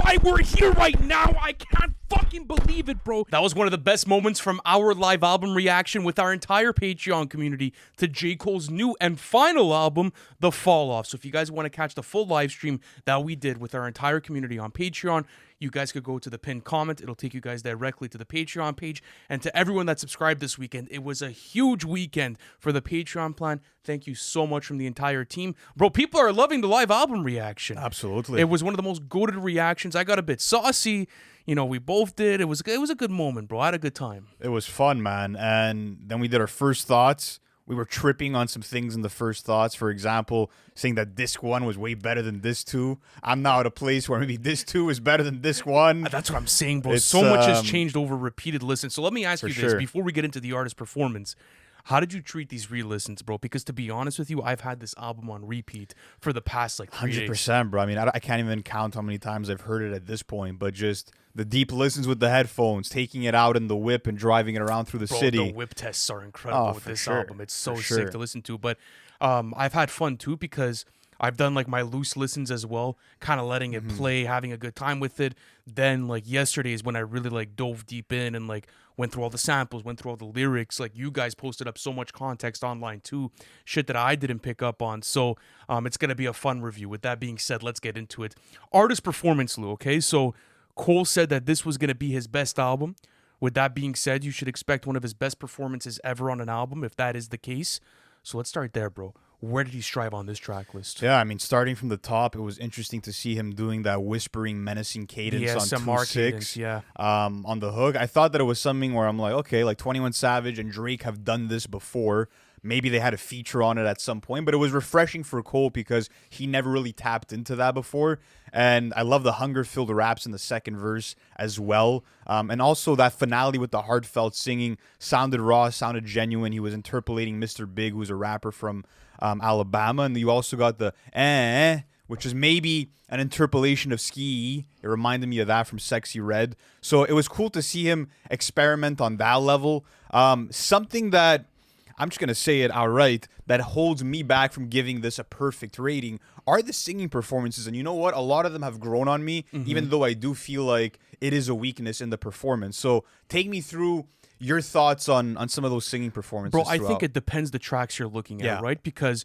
why we're here right now. I can't fucking believe it, bro. That was one of the best moments from our live album reaction with our entire Patreon community to J. Cole's new and final album, The Fall Off. So if you guys want to catch the full live stream that we did with our entire community on Patreon, you guys could go to the pinned comment. It'll take you guys directly to the Patreon page. And to everyone that subscribed this weekend, it was a huge weekend for the Patreon plan. Thank you so much from the entire team. Bro, people are loving the live album reaction. Absolutely. It was one of the most goated reactions. I got a bit saucy. You know, we both did. It was a good moment, bro. I had a good time. It was fun, man. And then we did our first thoughts. We were tripping on some things in the first thoughts. For example, saying that disc 1 was way better than disc 2. I'm now at a place where maybe disc 2 is better than disc 1. That's what I'm saying, bro. So much has changed over repeated listens. So let me ask you this before we get into the artist performance. How did you treat these re-listens, bro? Because to be honest with you, I've had this album on repeat for the past like 3 days. 100%, bro. I mean, I can't even count how many times I've heard it at this point, but just the deep listens with the headphones, taking it out in the whip and driving it around through the city. The whip tests are incredible with this album. It's so sick to listen to. But I've had fun too because I've done like my loose listens as well, kind of letting it play, having a good time with it. Then like yesterday is when I really like dove deep in and like went through all the samples, went through all the lyrics. Like you guys posted up so much context online too, shit that I didn't pick up on. So it's going to be a fun review. With that being said, let's get into it. Artist performance, Lou, okay? So Cole said that this was going to be his best album. With that being said, you should expect one of his best performances ever on an album if that is the case. So let's start there, bro. Where did he strive on this track list? Yeah, I mean, starting from the top, it was interesting to see him doing that whispering, menacing cadence on 2-6 on the hook. I thought that it was something where I'm like, okay, like 21 Savage and Drake have done this before. Maybe they had a feature on it at some point, but it was refreshing for Cole because he never really tapped into that before. And I love the hunger-filled raps in the second verse as well. And also that finale with the heartfelt singing sounded raw, sounded genuine. He was interpolating Mr. Big, who's a rapper from Alabama. And you also got the which is maybe an interpolation of Ski. It reminded me of that from Sexy Red. So it was cool to see him experiment on that level. Something that I'm just going to say it outright, that holds me back from giving this a perfect rating are the singing performances. And you know what? A lot of them have grown on me, even though I do feel like it is a weakness in the performance. So take me through your thoughts on some of those singing performances. Bro, I think it depends the tracks you're looking at, right? Because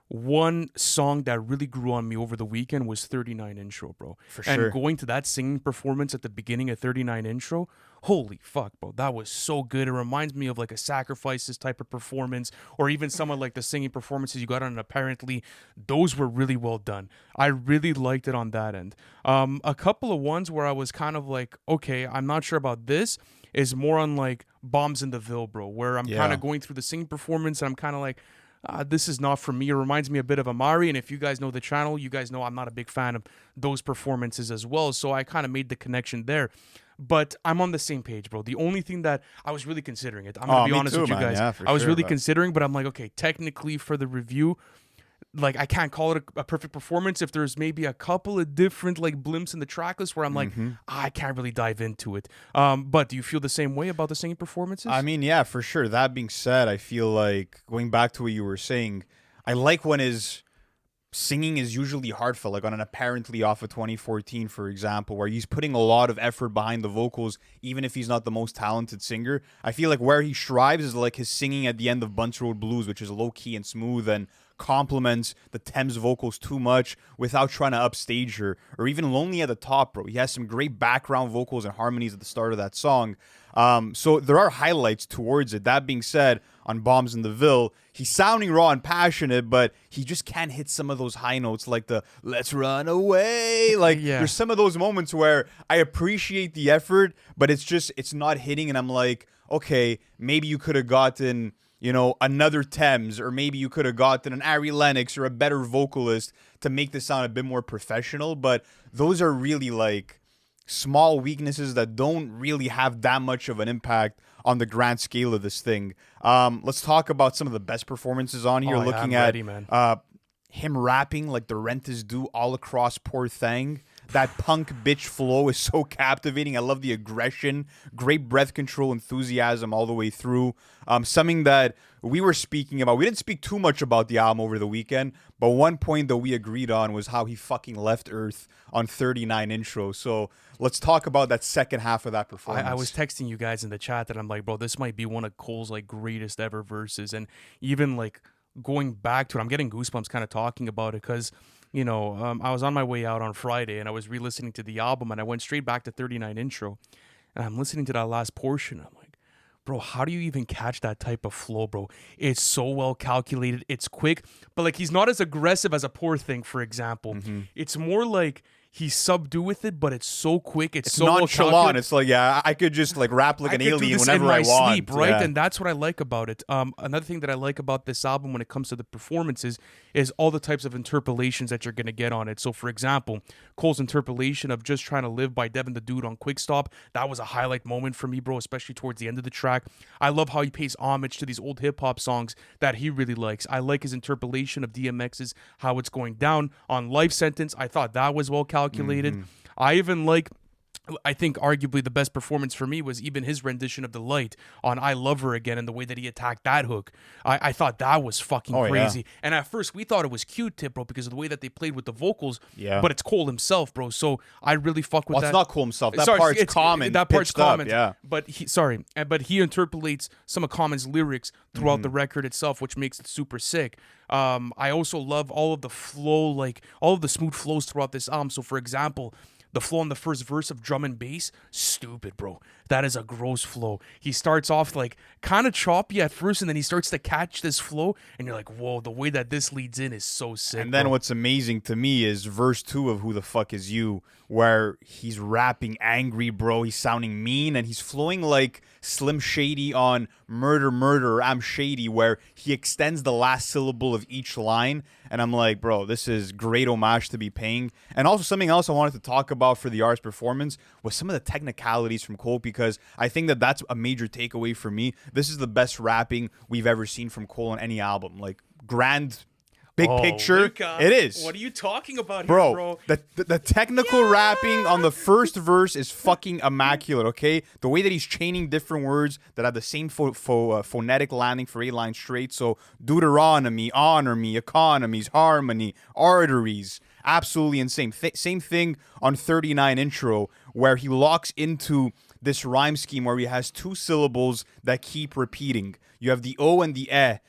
one song that really grew on me over the weekend was 39 Intro, bro. For sure. And going to that singing performance at the beginning of 39 Intro, holy fuck, bro. That was so good. It reminds me of like a Sacrifices type of performance, or even some of like the singing performances you got on Apparently. Those were really well done. I really liked it on that end. A couple of ones where I was kind of like, okay, I'm not sure about this, is more on like Bombs in the Ville, bro, where I'm kind of going through the singing performance and I'm kind of like, this is not for me. It reminds me a bit of Amari, and if you guys know the channel, you guys know I'm not a big fan of those performances as well, so I kind of made the connection there. But I'm on the same page, bro. The only thing that I was really considering it, I'm going to be honest with you guys. Yeah, I was really considering, but I'm like, okay, technically for the review, like I can't call it a perfect performance if there's maybe a couple of different like blimps in the track list where I'm like, I can't really dive into it. But do you feel the same way about the singing performances? I mean, yeah, for sure. That being said, I feel like going back to what you were saying, I like when his singing is usually heartfelt, like on an Apparently off of 2014, for example, where he's putting a lot of effort behind the vocals, even if he's not the most talented singer. I feel like where he strives is like his singing at the end of Bunce Road Blues, which is low-key and smooth and complements the Tems vocals too much without trying to upstage her, or even Lonely at the Top, bro. He has some great background vocals and harmonies at the start of that song. So there are highlights towards it. That being said, on Bombs in the Ville, he's sounding raw and passionate, but he just can't hit some of those high notes like the "Let's Run Away." Like there's some of those moments where I appreciate the effort, but it's not hitting, and I'm like, okay, maybe you could have gotten, you know, another Tems, or maybe you could have gotten an Ari Lennox or a better vocalist to make this sound a bit more professional. But those are really like small weaknesses that don't really have that much of an impact on the grand scale of this thing. Let's talk about some of the best performances on here. Looking at him rapping like the rent is due all across Poor Thang. that punk bitch flow is so captivating. I love the aggression, great breath control, enthusiasm all the way through. Something that we were speaking about. We didn't speak too much about the album over the weekend, but one point that we agreed on was how he fucking left Earth on 39 intro. So let's talk about that second half of that performance. I was texting you guys in the chat that I'm like, bro, this might be one of Cole's like greatest ever verses, and even like going back to it, I'm getting goosebumps kind of talking about it because, I was on my way out on Friday and I was re-listening to the album and I went straight back to 39 intro and I'm listening to that last portion. I'm like, bro, how do you even catch that type of flow, bro? It's so well calculated. It's quick, but like he's not as aggressive as a Poor Thing, for example. It's more like he's subdued with it, but it's so quick. It's so nonchalant. It's like, I could just like rap like an alien whenever I want. Sleep, right? Yeah. And that's what I like about it. Another thing that I like about this album when it comes to the performances is all the types of interpolations that you're going to get on it. So, for example, Cole's interpolation of Just Trying to Live by Devin the Dude on Quick Stop, that was a highlight moment for me, bro, especially towards the end of the track. I love how he pays homage to these old hip-hop songs that he really likes. I like his interpolation of DMX's How It's Going Down on Life Sentence. I thought that was well calculated. I even like, I think arguably the best performance for me was even his rendition of The Light on I Love Her Again and the way that he attacked that hook. I thought that was fucking crazy. Yeah. And at first we thought it was Q-Tip, bro, because of the way that they played with the vocals. Yeah. But it's Cole himself, bro. So I really fuck with that. It's not Cole himself. That part's Common. That part's Common. Yeah. But he interpolates some of Common's lyrics throughout the record itself, which makes it super sick. I also love all of the flow, like all of the smooth flows throughout this album. So for example, the flow on the first verse of drum and bass, stupid, bro. That is a gross flow. He starts off like kind of choppy at first, and then he starts to catch this flow, and you're like, whoa, the way that this leads in is so sick. And then bro. What's amazing to me is verse 2 of Who the Fuck Is You, where he's rapping angry, bro. He's sounding mean, and he's flowing like Slim Shady on Murder, Murder, I'm Shady, where he extends the last syllable of each line. And I'm like, bro, this is great homage to be paying. And also something else I wanted to talk about for the artist performance was some of the technicalities from Cole, because I think that that's a major takeaway for me. This is the best rapping we've ever seen from Cole on any album. Like, grand big picture, Luca, it is. What are you talking about bro, here, bro? The technical rapping on the first verse is fucking immaculate, okay? The way that he's chaining different words that have the same phonetic landing for 8 lines straight. So Deuteronomy, honor me, economies, harmony, arteries. Absolutely insane. Same thing on 39 intro, where he locks into this rhyme scheme where he has 2 syllables that keep repeating. You have the O and the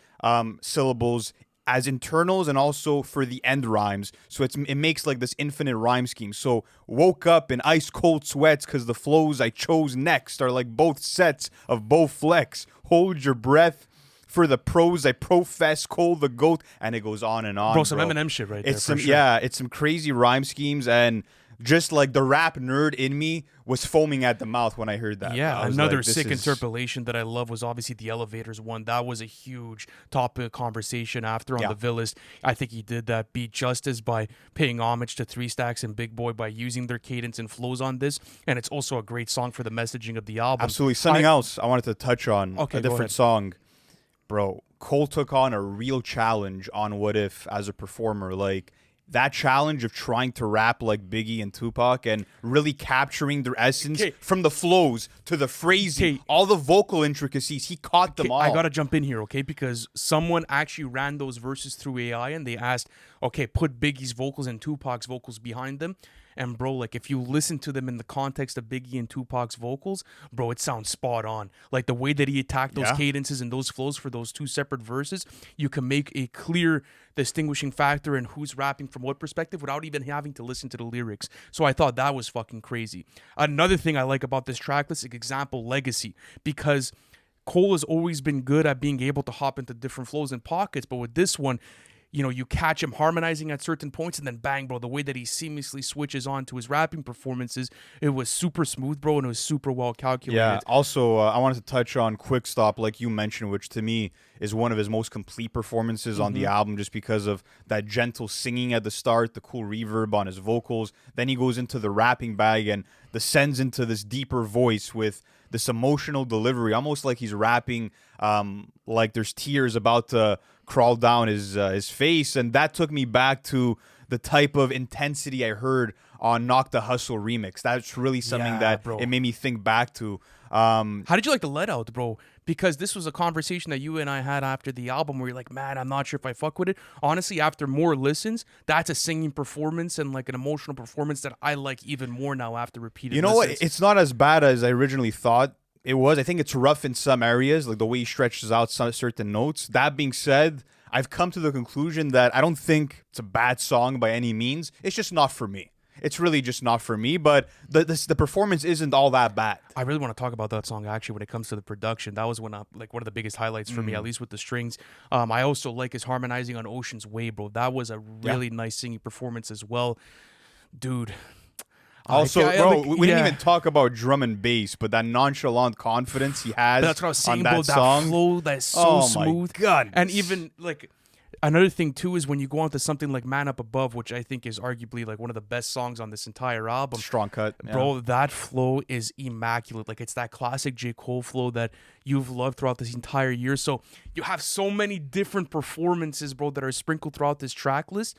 syllables as internals and also for the end rhymes. So it makes like this infinite rhyme scheme. So woke up in ice cold sweats because the flows I chose next are like both sets of both flex. Hold your breath for the pros I profess, Cole the GOAT, and it goes on and on. Bro, some Eminem shit right there. It's some crazy rhyme schemes, and just like the rap nerd in me was foaming at the mouth when I heard that. Yeah, another sick interpolation that I love was obviously the Elevators one. That was a huge topic of conversation after on the Villist. I think he did that beat justice by paying homage to 3 Stacks and Big Boy by using their cadence and flows on this. And it's also a great song for the messaging of the album. Absolutely. Something else I wanted to touch on, a different song. Bro, Cole took on a real challenge on What If as a performer. Like, that challenge of trying to rap like Biggie and Tupac and really capturing their essence from the flows to the phrasing, all the vocal intricacies, he caught them all. I gotta jump in here, okay? Because someone actually ran those verses through AI and they asked, okay, put Biggie's vocals and Tupac's vocals behind them. And bro, like if you listen to them in the context of Biggie and Tupac's vocals, bro, it sounds spot on. Like the way that he attacked those cadences and those flows for those 2 separate verses, you can make a clear distinguishing factor in who's rapping from what perspective without even having to listen to the lyrics. So I thought that was fucking crazy. Another thing I like about this track list, example, Legacy, because Cole has always been good at being able to hop into different flows and pockets, but with this one, you know, you catch him harmonizing at certain points and then bang, bro, the way that he seamlessly switches on to his rapping performances, it was super smooth, bro, and it was super well calculated. Yeah, also, I wanted to touch on Quick Stop, like you mentioned, which to me is one of his most complete performances on the album just because of that gentle singing at the start, the cool reverb on his vocals. Then he goes into the rapping bag and descends into this deeper voice with this emotional delivery, almost like he's rapping like there's tears about to crawl down his face. And that took me back to the type of intensity I heard on Knock the Hustle remix. That's really something that bro. it made me think back to. How did you like the let out, bro? Because this was a conversation that you and I had after the album where you're like, man, I'm not sure if I fuck with it. Honestly, after more listens, that's a singing performance and like an emotional performance that I like even more now after repeated You know listens. what? It's not as bad as I originally thought it was. I think it's rough in some areas, like the way he stretches out some certain notes. That being said, I've come to the conclusion that I don't think it's a bad song by any means. It's just not for me. It's really just not for me, but the performance isn't all that bad. I really want to talk about that song actually when it comes to the production. That was like one of the biggest highlights for me, at least with the strings. I also like his harmonizing on Ocean's Way, bro. That was a really nice singing performance as well. Dude. Also, like, we didn't even talk about drum and bass, but that nonchalant confidence he has That's what I was saying, on bro. that That song. flow that's so Oh smooth. my God. And even like another thing too is when you go on to something like Man Up Above, which I think is arguably like one of the best songs on this entire album. Strong cut. Yeah. Bro, that flow is immaculate. Like it's that classic J. Cole flow that you've loved throughout this entire year. So you have so many different performances, bro, that are sprinkled throughout this track list.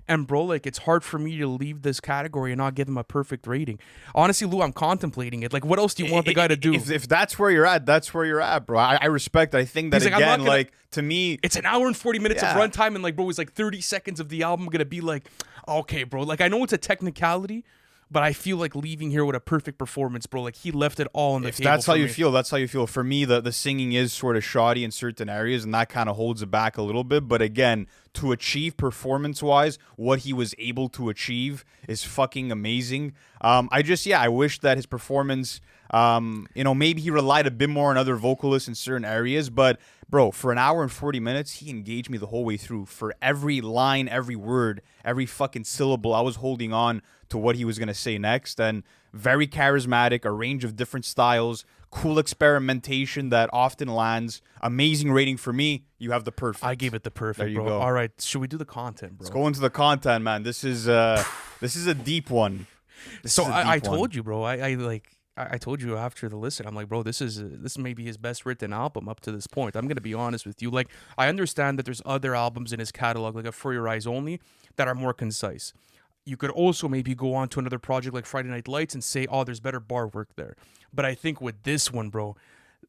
And bro, like it's hard for me to leave this category and not give him a perfect rating. Honestly, Lou, I'm contemplating it. Like, what else do you want the guy to do? If that's where you're at, that's where you're at, bro. I respect it. I think that He's like, I'm not again, gonna- like to me, It's an hour and 40 minutes of Yeah. runtime, and like, bro, it's like 30 seconds of the album gonna be like, okay, bro. Like, I know it's a technicality, but I feel like leaving here with a perfect performance, bro. Like, he left it all on the if table. that's how for you me. feel, that's how you feel. For me, the singing is sort of shoddy in certain areas, and that kind of holds it back a little bit. But again, to achieve performance-wise, what he was able to achieve is fucking amazing. I wish that his performance, maybe he relied a bit more on other vocalists in certain areas. But bro, for an hour and 40 minutes, he engaged me the whole way through. For every line, every word, every fucking syllable, I was holding on to what he was going to say next. And very charismatic, a range of different styles, cool experimentation that often lands. Amazing rating for me. You have the perfect. I gave it the perfect, There you bro. go. All right, should we do the content, bro? Let's go into the content, man. This is a deep one. So I told you, bro. I told you after the listen, I'm like, bro, this may be his best written album up to this point. I'm gonna be honest with you. Like, I understand that there's other albums in his catalog, like a For Your Eyes Only, that are more concise. You could also maybe go on to another project like Friday Night Lights and say, oh, there's better bar work there. But I think with this one, bro,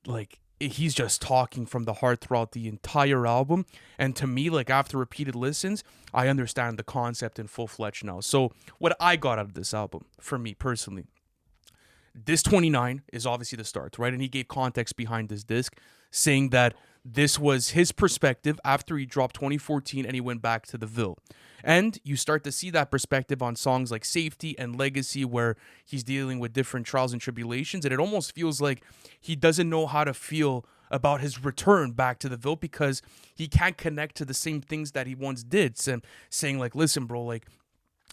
like he's just talking from the heart throughout the entire album. And to me, like after repeated listens, I understand the concept in full-fledged now. So what I got out of this album, for me personally, this 29 is obviously the start, right? And he gave context behind this disc, saying that this was his perspective after he dropped 2014 and he went back to the Ville. And you start to see that perspective on songs like Safety and Legacy, where he's dealing with different trials and tribulations. And it almost feels like he doesn't know how to feel about his return back to the Ville because he can't connect to the same things that he once did. So, saying like, listen, bro, like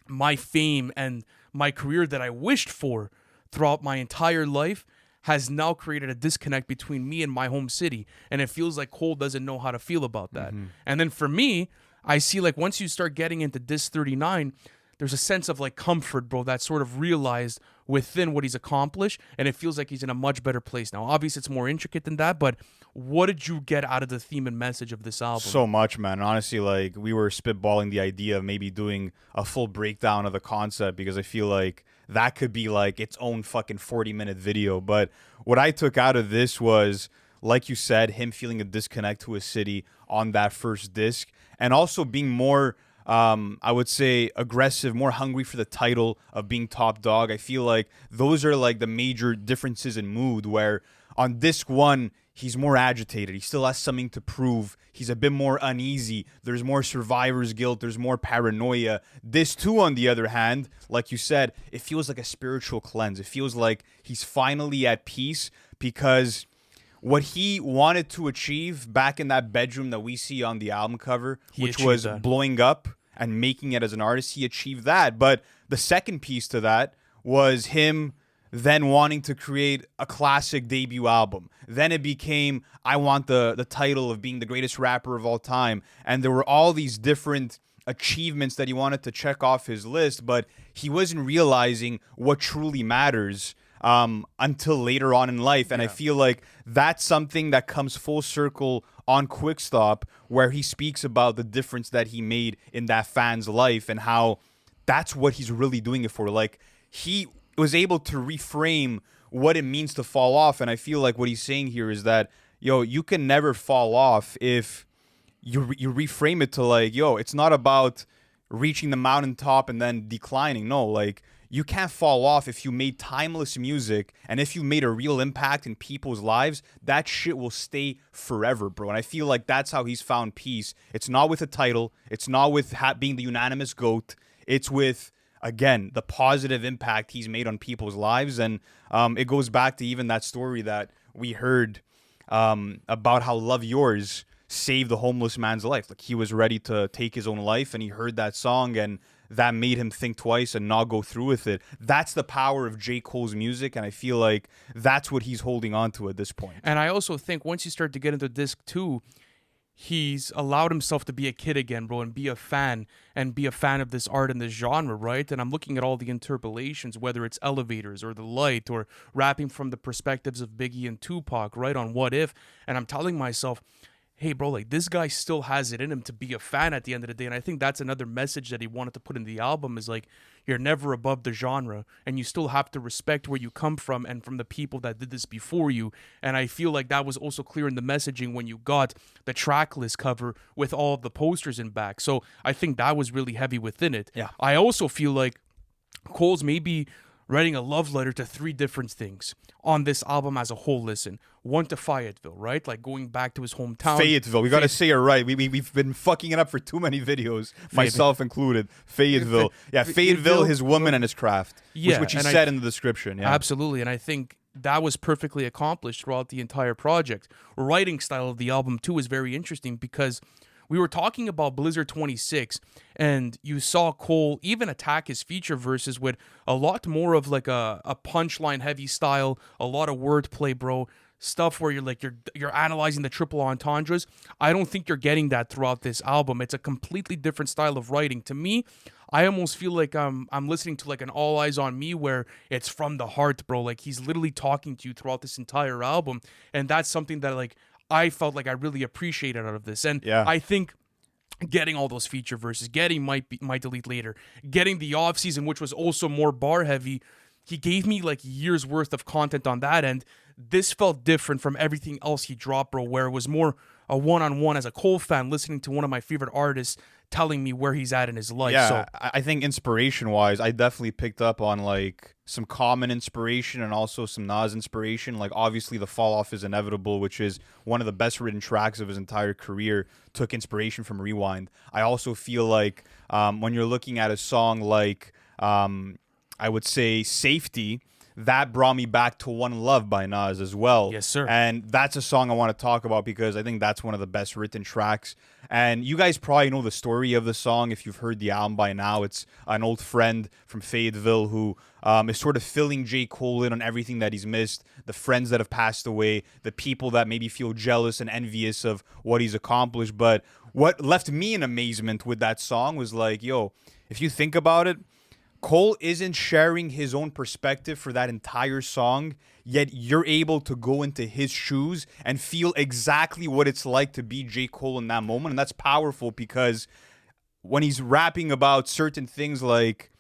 my fame and my career that I wished for throughout my entire life has now created a disconnect between me and my home city. And it feels like Cole doesn't know how to feel about that. And then for me, I see like once you start getting into disc 39, there's a sense of like comfort, bro, that's sort of realized within what he's accomplished. And it feels like he's in a much better place now. Obviously, it's more intricate than that, but what did you get out of the theme and message of this album? So much, man. Honestly, like we were spitballing the idea of maybe doing a full breakdown of the concept because I feel like that could be like its own fucking 40-minute video. But what I took out of this was, like you said, him feeling a disconnect to his city on that first disc, and also being more, I would say, aggressive, more hungry for the title of being top dog. I feel like those are like the major differences in mood, where on disc one, he's more agitated. He still has something to prove. He's a bit more uneasy. There's more survivor's guilt. There's more paranoia. This too, on the other hand, like you said, it feels like a spiritual cleanse. It feels like he's finally at peace because what he wanted to achieve back in that bedroom that we see on the album cover, which was blowing up and making it as an artist, he achieved that. But the second piece to that was him then wanting to create a classic debut album. Then it became, I want the title of being the greatest rapper of all time. And there were all these different achievements that he wanted to check off his list, but he wasn't realizing what truly matters until later on in life. And I feel like that's something that comes full circle on Quick Stop where he speaks about the difference that he made in that fan's life and how that's what he's really doing it for. Like, he was able to reframe what it means to fall off. And I feel like what he's saying here is that, yo, you can never fall off if you reframe it to like, yo, it's not about reaching the mountaintop and then declining. No, like, you can't fall off if you made timeless music, and if you made a real impact in people's lives, that shit will stay forever, bro. And I feel like that's how he's found peace. It's not with a title. It's not with being the unanimous GOAT. It's with, again, the positive impact he's made on people's lives. And it goes back to even that story that we heard about how Love Yours saved the homeless man's life. Like, he was ready to take his own life, and he heard that song, and that made him think twice and not go through with it. That's the power of J. Cole's music, and I feel like that's what he's holding on to at this point. And I also think once you start to get into disc 2, he's allowed himself to be a kid again, bro, and be a fan of this art and this genre, right? And I'm looking at all the interpolations, whether it's Elevators or The Light or rapping from the perspectives of Biggie and Tupac, right, on What If, and I'm telling myself, hey, bro, like, this guy still has it in him to be a fan at the end of the day. And I think that's another message that he wanted to put in the album is, like, you're never above the genre, and you still have to respect where you come from and from the people that did this before you. And I feel like that was also clear in the messaging when you got the tracklist cover with all of the posters in back. So I think that was really heavy within it. Yeah. I also feel like Cole's maybe writing a love letter to 3 different things on this album as a whole. Listen, 1 to Fayetteville, right? Like, going back to his hometown. Fayetteville. We got to say it right. We've been fucking it up for too many videos, myself included. Fayetteville. Yeah, Fayetteville, his woman, and his craft, Yeah, which he and said in the description. Yeah, absolutely. And I think that was perfectly accomplished throughout the entire project. Writing style of the album, too, is very interesting because we were talking about Blizzard 26, and you saw Cole even attack his feature verses with a lot more of like a punchline heavy style, a lot of wordplay, bro. Stuff where you're analyzing the triple entendres. I don't think you're getting that throughout this album. It's a completely different style of writing. To me, I almost feel like I'm listening to like an All Eyes on Me where it's from the heart, bro. Like, he's literally talking to you throughout this entire album, and that's something that, like, I felt like I really appreciated out of this. And Yeah. I think getting all those feature verses, getting Might Delete Later, getting the off season, which was also more bar heavy, he gave me like years worth of content on that end. This felt different from everything else he dropped, bro, where it was more a one-on-one as a Cole fan listening to one of my favorite artists telling me where he's at in his life. Yeah, So I think inspiration-wise, I definitely picked up on like some Common inspiration and also some Nas inspiration. Like, obviously, the Fall Off is Inevitable, which is one of the best written tracks of his entire career, took inspiration from Rewind. I also feel like when you're looking at a song like, I would say, Safety, that brought me back to One Love by Nas as well. Yes, sir. And that's a song I want to talk about because I think that's one of the best written tracks. And you guys probably know the story of the song if you've heard the album by now. It's an old friend from Fayetteville who is sort of filling J. Cole in on everything that he's missed, the friends that have passed away, the people that maybe feel jealous and envious of what he's accomplished. But what left me in amazement with that song was like, yo, if you think about it, Cole isn't sharing his own perspective for that entire song, yet you're able to go into his shoes and feel exactly what it's like to be J. Cole in that moment. And that's powerful because when he's rapping about certain things like,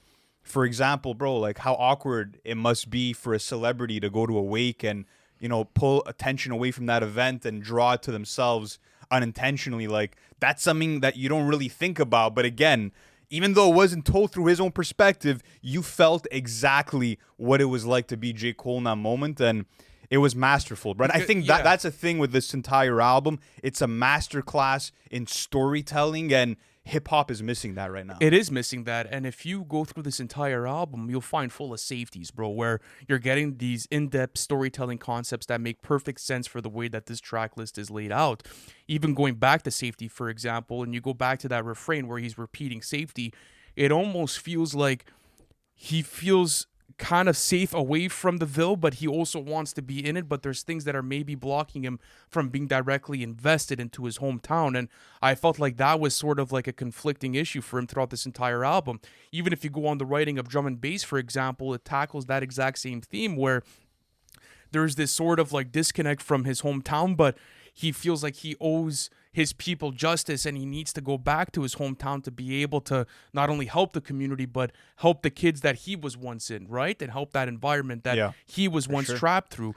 for example, bro, like how awkward it must be for a celebrity to go to a wake and, you know, pull attention away from that event and draw it to themselves unintentionally. Like, that's something that you don't really think about. But again, even though it wasn't told through his own perspective, you felt exactly what it was like to be J. Cole in that moment, and it was masterful. But I think that's a thing with this entire album. It's a masterclass in storytelling, and hip-hop is missing that right now. it is missing that. And if you go through this entire album, you'll find full of safeties, bro, where you're getting these in-depth storytelling concepts that make perfect sense for the way that this track list is laid out. Even going back to Safety, for example, and you go back to that refrain where he's repeating safety, it almost feels like he feels kind of safe away from the Ville, but he also wants to be in it. But there's things that are maybe blocking him from being directly invested into his hometown. And I felt like that was sort of like a conflicting issue for him throughout this entire album. Even if you go on the writing of Drum and Bass, for example, it tackles that exact same theme where there's this sort of like disconnect from his hometown, but he feels like he owes his people justice, and he needs to go back to his hometown to be able to not only help the community but help the kids that he was once in, right, and help that environment that Yeah, he was for once sure. trapped through.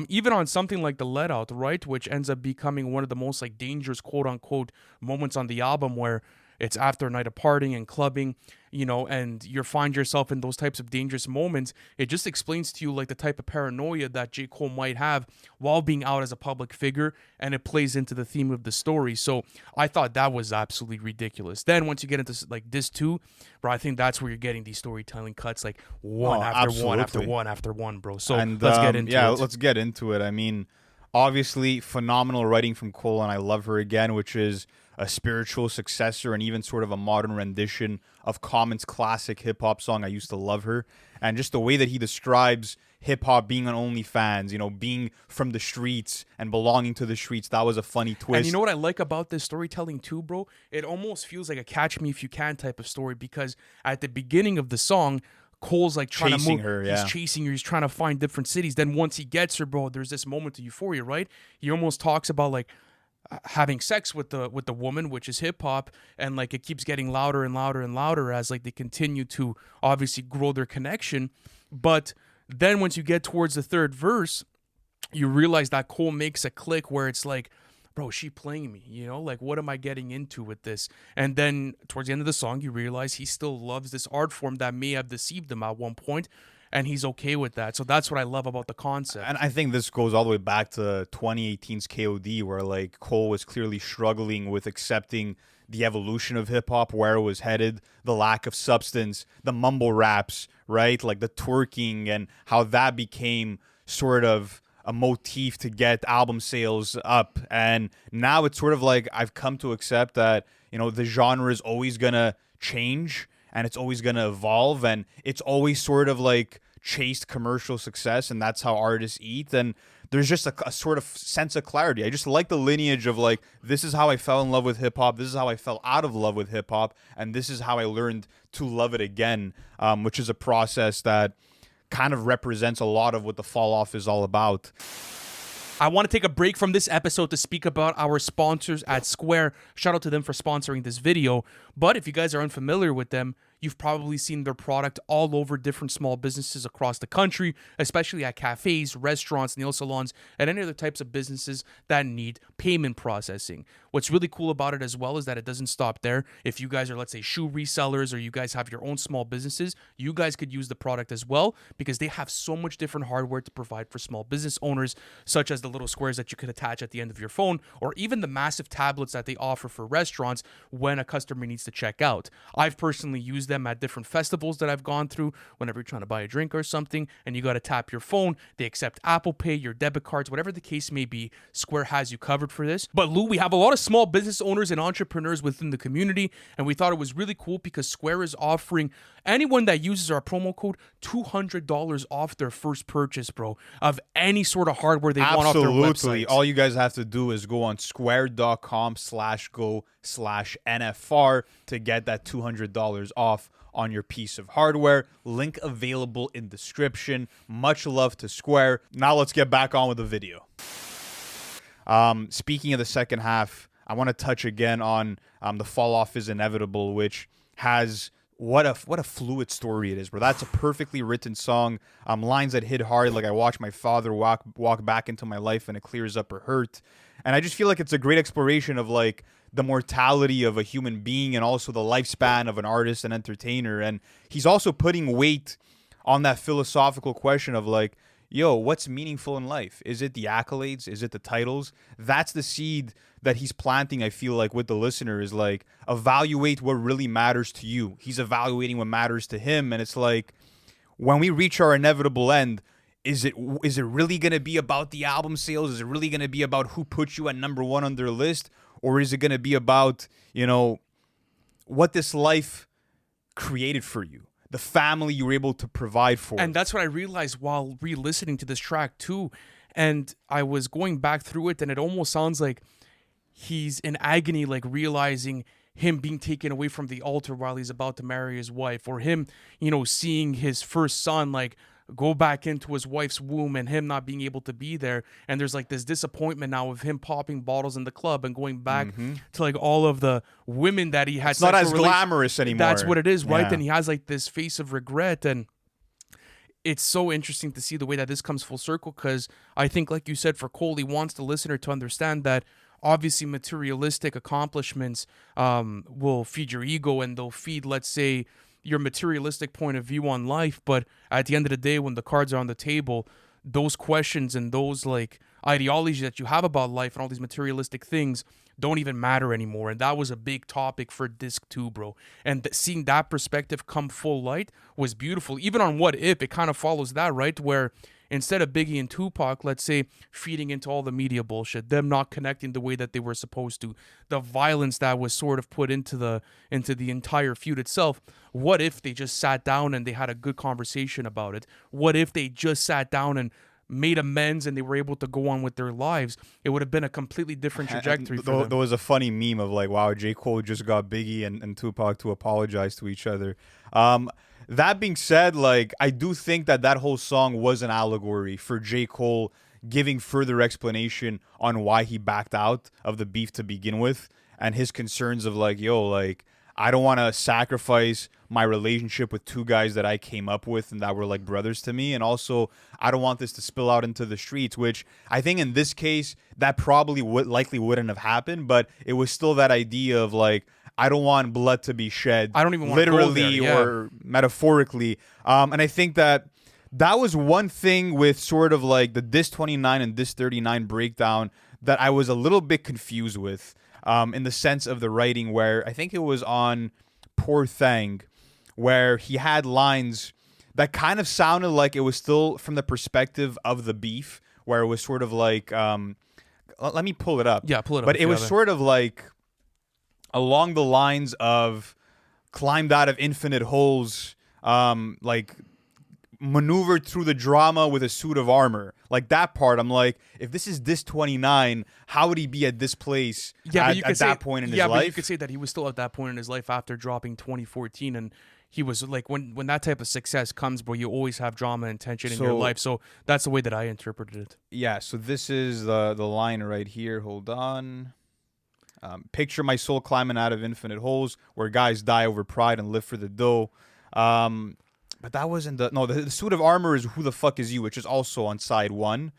Even on something like the Let Out, right, which ends up becoming one of the most like dangerous quote unquote moments on the album, where it's after a night of partying and clubbing, and you find yourself in those types of dangerous moments. It just explains to you like the type of paranoia that J. Cole might have while being out as a public figure, and it plays into the theme of the story. So I thought that was absolutely ridiculous. Then once you get into like this too, bro, I think that's where you're getting these storytelling cuts, like one Oh, after one after absolutely. one after one, bro. So And let's get into yeah, it. let's get into it. I mean, obviously, phenomenal writing from Cole, and I Love Her Again, which is a spiritual successor and even sort of a modern rendition of Common's classic hip hop song, I Used to Love Her. And just the way that he describes hip hop being on OnlyFans, being from the streets and belonging to the streets, that was a funny twist. And you know what I like about this storytelling too, bro? It almost feels like a Catch Me If You Can type of story, because at the beginning of the song, Cole's like trying Chasing to move. her, yeah. He's chasing her. He's trying to find different cities. Then once he gets her, bro, there's this moment of euphoria, right? He almost talks about like having sex with the woman, which is hip hop, and like it keeps getting louder and louder and louder as like they continue to obviously grow their connection. But then once you get towards the third verse, you realize that Cole makes a click where it's like, bro, is she playing me? Like, what am I getting into with this? And then towards the end of the song, you realize he still loves this art form that may have deceived him at one point, and he's okay with that. So that's what I love about the concept. And I think this goes all the way back to 2018's KOD, where like Cole was clearly struggling with accepting the evolution of hip hop, where it was headed, the lack of substance, the mumble raps, right? Like the twerking, and how that became sort of a motif to get album sales up. And now it's sort of like I've come to accept that, the genre is always going to change and it's always going to evolve, and it's always sort of like chased commercial success, and that's how artists eat. And there's just a sort of sense of clarity. I just like the lineage of like, this is how I fell in love with hip hop, this is how I fell out of love with hip hop, and this is how I learned to love it again, which is a process that kind of represents a lot of what the fall off is all about. I want to take a break from this episode to speak about our sponsors at Square. Shout out to them for sponsoring this video. But if you guys are unfamiliar with them, you've probably seen their product all over different small businesses across the country, especially at cafes, restaurants, nail salons, and any other types of businesses that need payment processing. What's really cool about it as well is that it doesn't stop there. If you guys are, let's say, shoe resellers, or you guys have your own small businesses, you guys could use the product as well, because they have so much different hardware to provide for small business owners, such as the little squares that you could attach at the end of your phone, or even the massive tablets that they offer for restaurants when a customer needs to check out. I've personally used them at different festivals that I've gone through. Whenever you're trying to buy a drink or something and you got to tap your phone, they accept Apple Pay, your debit cards, whatever the case may be, Square has you covered for this. But Lou, we have a lot of small business owners and entrepreneurs within the community, and we thought it was really cool because Square is offering anyone that uses our promo code $200 off their first purchase, bro, of any sort of hardware they want off their website. Absolutely. All you guys have to do is go on square.com/go/NFR to get that $200 off on your piece of hardware. Link available in description. Much love to Square. Now let's get back on with the video. Speaking of the second half, I want to touch again on the fall off is inevitable, which has what a fluid story it is, bro. That's a perfectly written song. Lines that hit hard, like I watch my father walk back into my life and it clears up a hurt. And I just feel like it's a great exploration of like the mortality of a human being and also the lifespan of an artist and entertainer. And he's also putting weight on that philosophical question of like, yo, what's meaningful in life? Is it the accolades? Is it the titles? That's the seed that he's planting, I feel like, with the listener, is like, evaluate what really matters to you. He's evaluating what matters to him. And it's like, when we reach our inevitable end, is it really going to be about the album sales? Is it really going to be about who put you at number one on their list? Or is it going to be about, what this life created for you? The family you were able to provide for. And that's what I realized while re-listening to this track too. And I was going back through it, and it almost sounds like he's in agony, like realizing him being taken away from the altar while he's about to marry his wife, or him, seeing his first son like go back into his wife's womb and him not being able to be there. And there's like this disappointment now of him popping bottles in the club and going back to like all of the women that he had. It's not as glamorous anymore. That's what it is, right? Yeah. And he has like this face of regret. And it's so interesting to see the way that this comes full circle, because I think, like you said, for Cole, he wants the listener to understand that obviously materialistic accomplishments will feed your ego, and they'll feed, let's say, your materialistic point of view on life. But at the end of the day, when the cards are on the table, those questions and those like ideologies that you have about life and all these materialistic things don't even matter anymore. And that was a big topic for disc 2, bro. And seeing that perspective come full light was beautiful. Even on What If, it kind of follows that, right? Where instead of Biggie and Tupac, let's say, feeding into all the media bullshit, them not connecting the way that they were supposed to, the violence that was sort of put into the entire feud itself, what if they just sat down and they had a good conversation about it? What if they just sat down and made amends and they were able to go on with their lives? It would have been a completely different trajectory for them. There was a funny meme of like, wow, J. Cole just got Biggie and Tupac to apologize to each other. That being said, like, I do think that whole song was an allegory for J. Cole giving further explanation on why he backed out of the beef to begin with, and his concerns of like, yo, like, I don't want to sacrifice my relationship with two guys that I came up with and that were like brothers to me. And also, I don't want this to spill out into the streets, which I think in this case, that probably likely wouldn't have happened. But it was still that idea of like, I don't want blood to be shed. I don't even want literally to go there, or metaphorically. And I think that was one thing with sort of like the Dis 29 and Dis 39 breakdown that I was a little bit confused with. In the sense of the writing, where I think it was on Poor Thang, where he had lines that kind of sounded like it was still from the perspective of the beef, where it was sort of like, let me pull it up. Yeah, pull it up. But it was sort of like along the lines of climbed out of infinite holes, like maneuvered through the drama with a suit of armor. Like that part, I'm like, if this is Dis 29, how would he be at this place at that point in his life? Yeah, but you could say that he was still at that point in his life after dropping 2014, and he was like, when that type of success comes, bro, you always have drama and tension in your life. So that's the way that I interpreted it. Yeah, so this is the line right here. Hold on. Picture my soul climbing out of infinite holes where guys die over pride and live for the dough. But that wasn't the suit of armor is Who the Fuck Is You, which is also on side 1.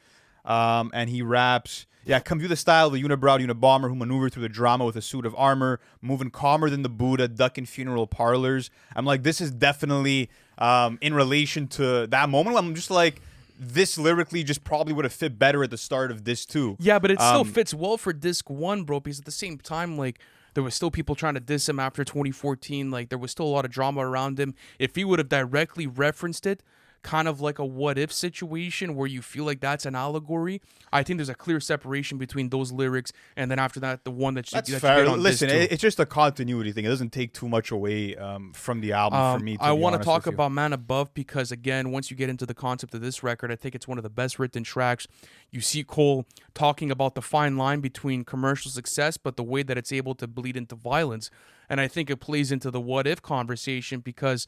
And he raps, yeah, come view the style of the unibrowed unibomber who maneuvered through the drama with a suit of armor, moving calmer than the Buddha, ducking funeral parlors. I'm like, this is definitely in relation to that moment. I'm just like, this lyrically just probably would have fit better at the start of Disc 2. Yeah, but it still fits well for Disc 1, bro, because at the same time, like, there was still people trying to diss him after 2014. Like, there was still a lot of drama around him. If he would have directly referenced it, kind of like a what if situation where you feel like that's an allegory, I think there's a clear separation between those lyrics and then after that, the one that you fair. get on Listen, Disc 2. it's just a continuity thing. It doesn't take too much away from the album for me. I want to talk about Man Above because, again, once you get into the concept of this record, I think it's one of the best written tracks. You see Cole talking about the fine line between commercial success, but the way that it's able to bleed into violence. And I think it plays into the what if conversation because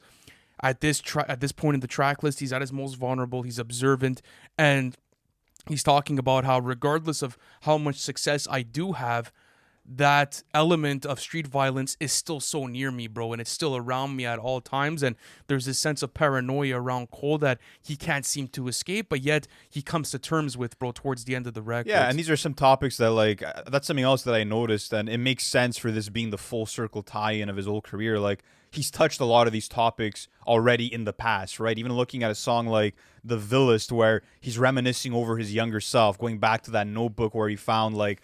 at this point in the track list, he's at his most vulnerable, he's observant, and he's talking about how regardless of how much success I do have, that element of street violence is still so near me, bro, and it's still around me at all times. And there's this sense of paranoia around Cole that he can't seem to escape, but yet he comes to terms with, bro, towards the end of the record. Yeah, and these are some topics that, like, that's something else that I noticed, and it makes sense for this being the full circle tie-in of his whole career. Like, he's touched a lot of these topics already in the past, right? Even looking at a song like The Villist, where he's reminiscing over his younger self, going back to that notebook where he found like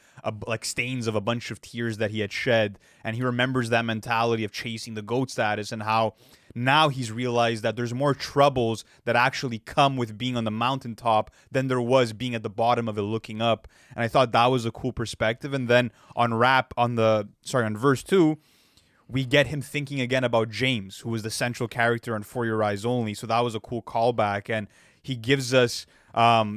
stains of a bunch of tears that he had shed, and he remembers that mentality of chasing the GOAT status and how now he's realized that there's more troubles that actually come with being on the mountaintop than there was being at the bottom of it looking up. And I thought that was a cool perspective. And then on verse 2, we get him thinking again about James, who was the central character on For Your Eyes Only. So that was a cool callback. And he gives us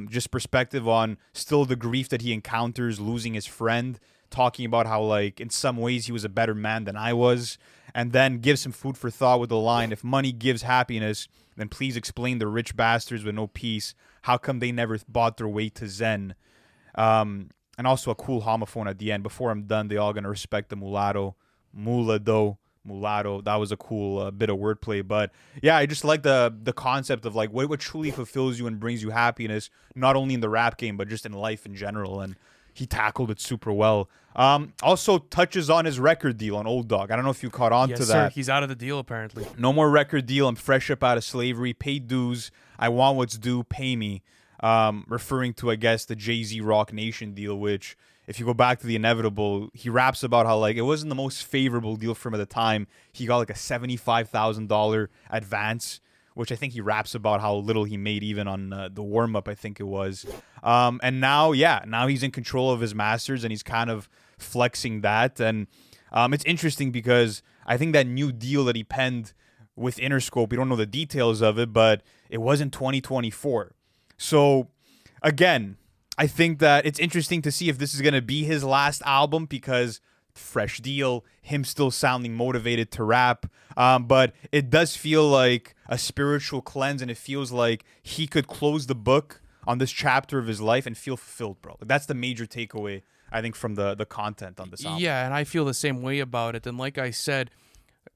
just perspective on still the grief that he encounters losing his friend, talking about how, like, in some ways he was a better man than I was. And then gives some food for thought with the line, if money gives happiness, Then please explain the rich bastards with no peace. How come they never bought their way to Zen? And also a cool homophone at the end. Before I'm done, they all gonna respect the mulatto. Mulado. Mulatto. That was a cool bit of wordplay. But yeah, I just like the concept of like what truly fulfills you and brings you happiness, not only in the rap game, but just in life in general. And he tackled it super well. Also touches on his record deal on Old Dog. I don't know if you caught on Yes, to sir. that. He's out of the deal apparently. No more record deal. I'm fresh up out of slavery. Paid dues. I want what's due. Pay me. Referring to, I guess, the Jay-Z Rock Nation deal, which, if you go back to The Inevitable, he raps about how, like, it wasn't the most favorable deal for him at the time. He got, like, a $75,000 advance, which I think he raps about how little he made even on the warm-up, I think it was. And now he's in control of his masters, and he's kind of flexing that. And it's interesting because I think that new deal that he penned with Interscope, we don't know the details of it, but it was in 2024. So, again, I think that it's interesting to see if this is going to be his last album because fresh deal, him still sounding motivated to rap. But it does feel like a spiritual cleanse, and it feels like he could close the book on this chapter of his life and feel fulfilled, bro. That's the major takeaway, I think, from the content on this album. Yeah, and I feel the same way about it. And like I said,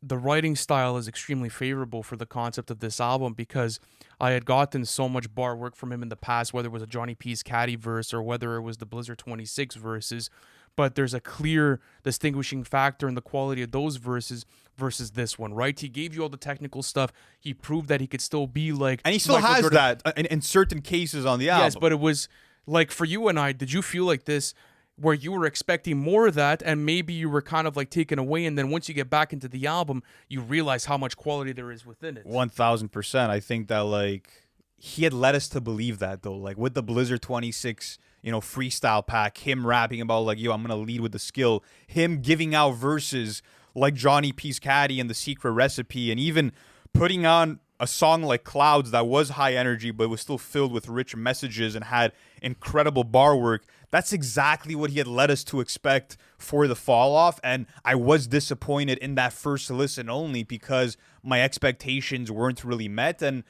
the writing style is extremely favorable for the concept of this album because I had gotten so much bar work from him in the past, whether it was a Johnny P's Caddy verse or whether it was the Blizzard 26 verses. But there's a clear distinguishing factor in the quality of those verses versus this one, right? He gave you all the technical stuff. He proved that he could still be like... And he still has that in certain cases on the album. Yes, but it was like for you and I, did you feel like this where you were expecting more of that and maybe you were kind of like taken away, and then once you get back into the album, you realize how much quality there is within it? 1,000%. I think that like he had led us to believe that though, like with the Blizzard 26, freestyle pack, him rapping about like, yo, I'm gonna lead with the skill, him giving out verses like Johnny P's Caddy and The Secret Recipe, and even putting on a song like Clouds that was high energy but was still filled with rich messages and had incredible bar work. That's exactly what he had led us to expect for the fall off, and I was disappointed in that first listen only because my expectations weren't really met. And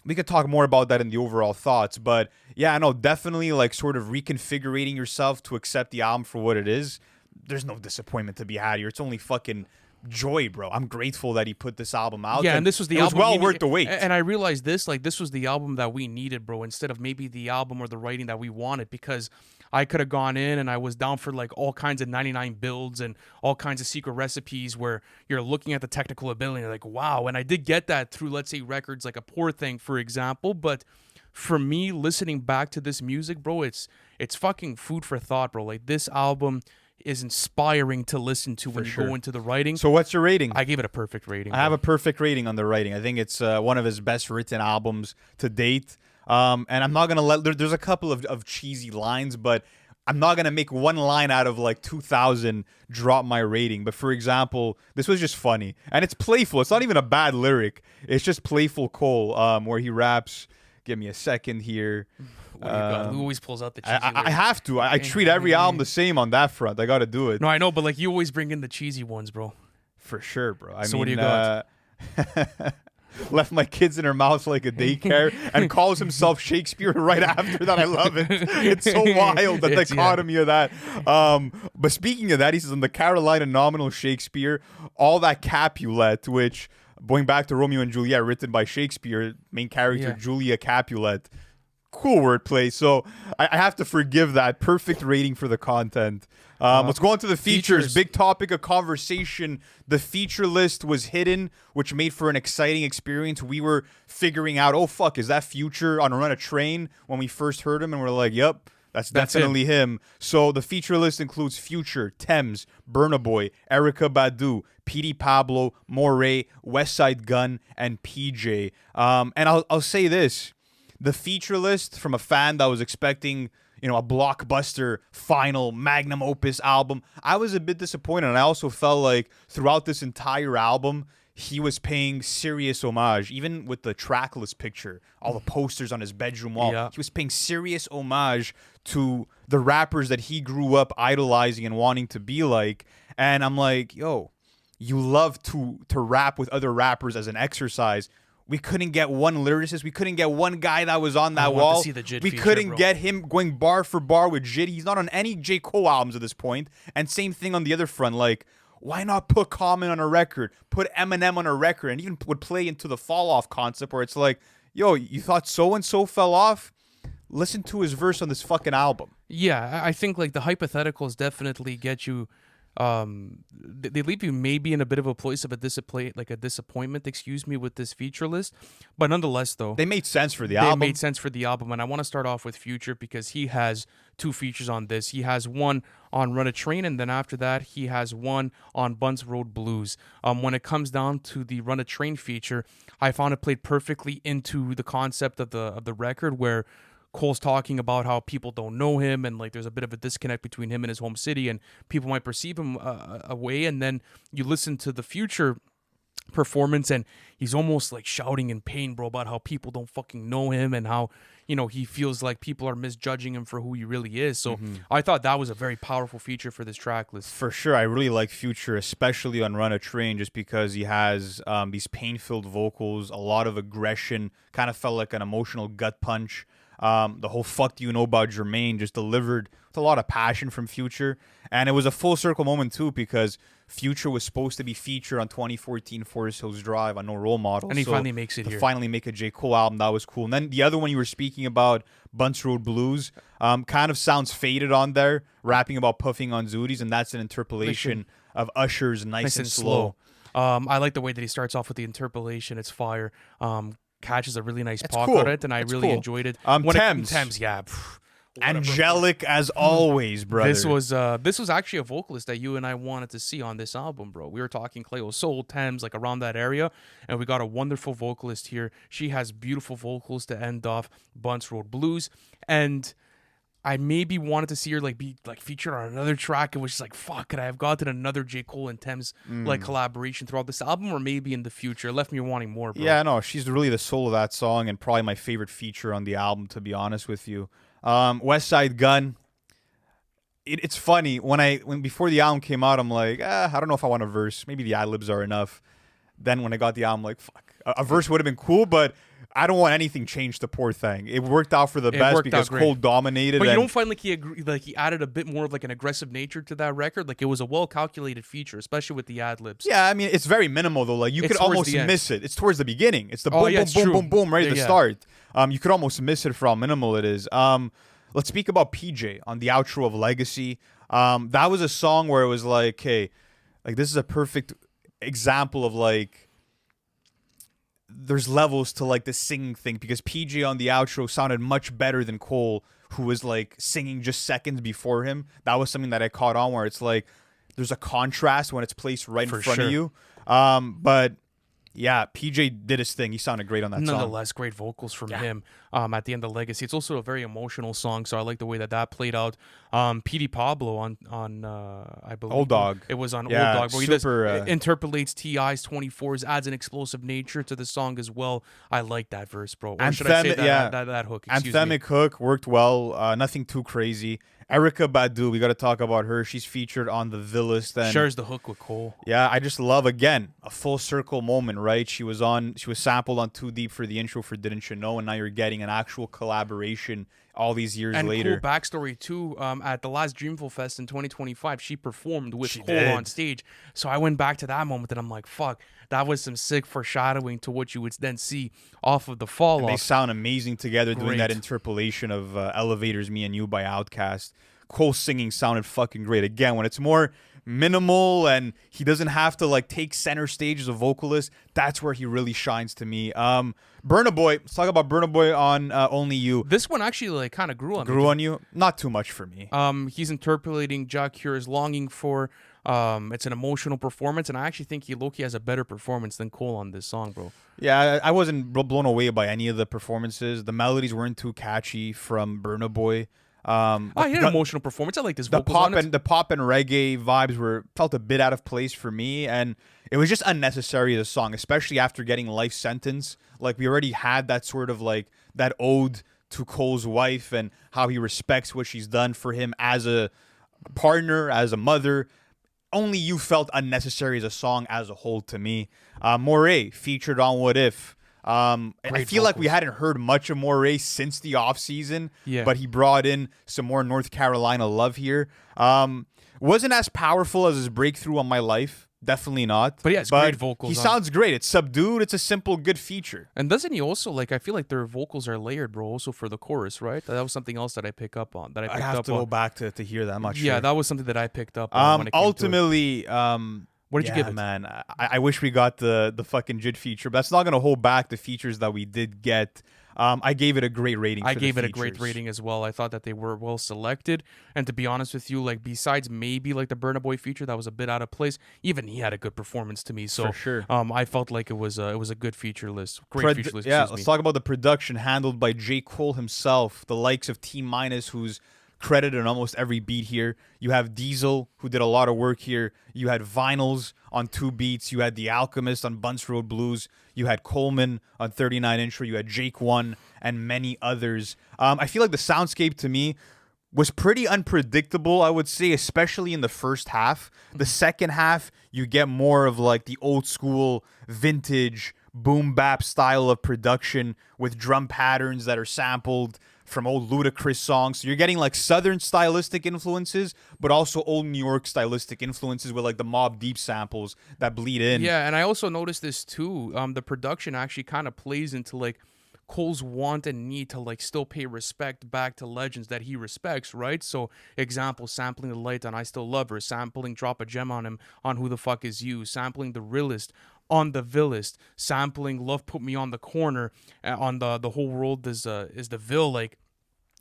we could talk more about that in the overall thoughts, but yeah, no, definitely like sort of reconfiguring yourself to accept the album for what it is. There's no disappointment to be had here. It's only fucking joy, bro. I'm grateful that he put this album out. Yeah, and this was the album. It was well worth the wait. And I realized this was the album that we needed, bro, instead of maybe the album or the writing that we wanted, because I could have gone in and I was down for like all kinds of 99 builds and all kinds of secret recipes where you're looking at the technical ability and you're like, wow. And I did get that through, let's say, records like A Poor Thing, for example. But for me, listening back to this music, bro, it's fucking food for thought, bro. Like, this album is inspiring to listen to when you go into the writing. So what's your rating? I gave it a perfect rating. I have a perfect rating on the writing. I think it's one of his best written albums to date. And I'm not going to there's a couple of cheesy lines, but I'm not going to make one line out of like 2,000 drop my rating. But for example, this was just funny. And it's playful. It's not even a bad lyric. It's just playful Cole, where he raps. Give me a second here. What do you got? Who always pulls out the cheesy I have to. I treat every album the same on that front. I got to do it. No, I know, but like you always bring in the cheesy ones, bro. For sure, bro. So what do you got? Left my kids in her mouth like a daycare and calls himself Shakespeare right after that. I love it. It's so wild, the dichotomy of that. But speaking of that, he says, on the Carolina nominal Shakespeare, all that Capulet, which, going back to Romeo and Juliet, written by Shakespeare, main character Julia Capulet. Cool wordplay. So I have to forgive that. Perfect rating for the content. Let's go on to the features. Big topic of conversation. The feature list was hidden, which made for an exciting experience. We were figuring out, oh, fuck, is that Future on Run a Train when we first heard him? And we're like, yep, that's definitely him. So the feature list includes Future, Tems, Burna Boy, Erykah Badu, Petey Pablo, Moray, Westside Gun, and PJ. And I'll say this. The feature list, from a fan that was expecting, a blockbuster final magnum opus album, I was a bit disappointed. And I also felt like throughout this entire album, he was paying serious homage. Even with the tracklist picture, all the posters on his bedroom wall, he was paying serious homage to the rappers that he grew up idolizing and wanting to be like. And I'm like, yo, you love to rap with other rappers as an exercise. We couldn't get one lyricist. We couldn't get one guy that was on I that want to wall. see the Jid We feature, couldn't bro. get him going bar for bar with Jid. He's not on any J. Cole albums at this point. And same thing on the other front. Like, why not put Common on a record? Put Eminem on a record, and even would play into the fall off concept where it's like, yo, you thought so and so fell off? Listen to his verse on this fucking album. Yeah, I think like the hypotheticals definitely get you. They leave you maybe in a bit of a place of a disappointment. Excuse me, with this feature list, but nonetheless, though, They made sense for the they album. made sense for the album. And I want to start off with Future because he has two features on this. He has one on Run a Train, and then after that, he has one on Bunce Road Blues. When it comes down to the Run a Train feature, I found it played perfectly into the concept of the record where Cole's talking about how people don't know him and like there's a bit of a disconnect between him and his home city and people might perceive him a way. And then you listen to the Future performance and he's almost like shouting in pain, bro, about how people don't fucking know him and how, you know, he feels like people are misjudging him for who he really is. So I thought that was a very powerful feature for this track list. For sure, I really like Future, especially on Run a Train, just because he has these pain-filled vocals, a lot of aggression, kind of felt like an emotional gut punch. The whole "fuck do you know about Jermaine" just delivered with a lot of passion from Future, and it was a full circle moment too because Future was supposed to be featured on 2014 Forest Hills Drive on No Role Model, And he finally makes it to here. finally make a J. Cole album. That was cool. And then the other one you were speaking about, Bunce Road Blues, kind of sounds faded on there, rapping about puffing on Zooties, and that's an interpolation of Usher's "Nice and Slow." I like the way that he starts off with the interpolation. It's fire. Catches a really nice pop cool. on it, and I It's really cool. enjoyed it. Tems. Tems, yeah. Angelic as always, brother. This was actually a vocalist that you and I wanted to see on this album, bro. We were talking Cleo Soul, Tems, like around that area, and we got a wonderful vocalist here. She has beautiful vocals to end off Bunce Road Blues, and I maybe wanted to see her like be like featured on another track. It was just like, fuck, could I have gotten another J. Cole and Tems like collaboration throughout this album, or maybe in the future? It left me wanting more, bro. Yeah, no, she's really the soul of that song and probably my favorite feature on the album, to be honest with you. West Side Gun. It's funny when before the album came out, I'm like, I don't know if I want a verse. Maybe the ad libs are enough. Then when I got the album, I'm like, fuck, a verse would have been cool, but I don't want anything changed to Poor Thing. It worked out for the best worked because out great. Cole dominated. But you and don't find like he added a bit more of like an aggressive nature to that record. Like it was a well calculated feature, especially with the ad libs. Yeah, I mean, it's very minimal though. Like you It's could towards almost the end. miss it. It's towards the beginning. It's the Oh, boom, yeah, boom, it's boom, true. boom, boom, right at the Yeah. start. You could almost miss it for how minimal it is. Let's speak about PJ on the outro of Legacy. That was a song where it was like, hey, like this is a perfect example of like there's levels to like the singing thing because PJ on the outro sounded much better than Cole, who was like singing just seconds before him. That was something that I caught on where it's like there's a contrast when it's placed right For in front sure. of you. But yeah, PJ did his thing. He sounded great on that song. Nonetheless, great vocals from him at the end of Legacy. It's also a very emotional song, so I like the way that played out. PD Pablo on I believe Old Dog. It was on Yeah, Old Dog, where he does, super, interpolates T.I.'s 24s, adds an explosive nature to the song as well. I like that verse, bro. Or should I say that hook? Excuse me. Anthemic hook worked well. Nothing too crazy. Erica Badu, we got to talk about her. She's featured on the Villas. Then Shares the hook with Cole. yeah, I just love again a full circle moment, right? She was sampled on Too Deep for the intro for Didn't You Know, and now you're getting an actual collaboration all these years And later. cool backstory too. At the last Dreamful Fest in 2025, she performed with Cole did. on stage. So I went back to that moment, and I'm like, "Fuck, that was some sick foreshadowing to what you would then see off of the fall And they off." sound amazing together doing that Great. interpolation of Elevators, Me and You by Outkast. Cole singing sounded fucking great. Again, when it's more minimal and he doesn't have to like take center stage as a vocalist, that's where he really shines to me. Burna Boy, let's talk about Burna Boy on Only You. This one actually like kind of grew on me. Grew on you? Not too much for me. He's interpolating Jah Cure's Longing For. It's an emotional performance, and I actually think he low-key has a better performance than Cole on this song, bro. Yeah, I wasn't blown away by any of the performances. The melodies weren't too catchy from Burna Boy. He had an emotional performance. I like this vocals on it. The pop and reggae vibes felt a bit out of place for me, and it was just unnecessary as a song, especially after getting Life Sentence. Like we already had that sort of like that ode to Cole's wife and how he respects what she's done for him as a partner, as a mother. Only You felt unnecessary as a song as a whole to me. Moray featured on What If. I Great feel like we vocals. hadn't heard much of Moray since the offseason, Yeah. but he brought in some more North Carolina love here. Wasn't as powerful as his breakthrough on My Life. Definitely not. But yeah, it's great vocals He on- sounds great. It's subdued. It's a simple, good feature. And doesn't he also like? I feel like their vocals are layered, bro. Also for the chorus, right? That was something else that I pick up on. That I I picked have up to on. go back to hear that. I'm not Yeah, sure. that was something that I picked up on when it came to it. Ultimately, What did you give it? man, I wish we got the fucking JIT feature, but that's not gonna hold back the features that we did get. I gave it a great rating. I for gave the it a great features. rating as well. I thought that they were well selected. And to be honest with you, like besides maybe like the Burna Boy feature that was a bit out of place, even he had a good performance to me. So For sure. I felt like it was a good feature list. Great feature list. Yeah, excuse let's me. talk about the production handled by J. Cole himself, the likes of T Minus, who's credited on almost every beat here. You have Diesel, who did a lot of work here. You had Vinyls on 2 beats. You had The Alchemist on Bunce Road Blues. You had Coleman on 39 Intro. You had Jake One and many others. I feel like the soundscape to me was pretty unpredictable, I would say, especially in the first half. The second half, you get more of like the old school, vintage, boom bap style of production with drum patterns that are sampled from old Ludacris songs. So you're getting like Southern stylistic influences, but also old New York stylistic influences with like the Mobb Deep samples that bleed in. Yeah, and I also noticed this too. The production actually kind of plays into like Cole's want and need to like still pay respect back to legends that he respects, right? So, example, sampling The Light on I Still Love Her, sampling Drop a Gem on him on Who the Fuck Is You, sampling The Realist on The Villist, sampling Love Put Me on the Corner on the Whole World is the Ville. Like,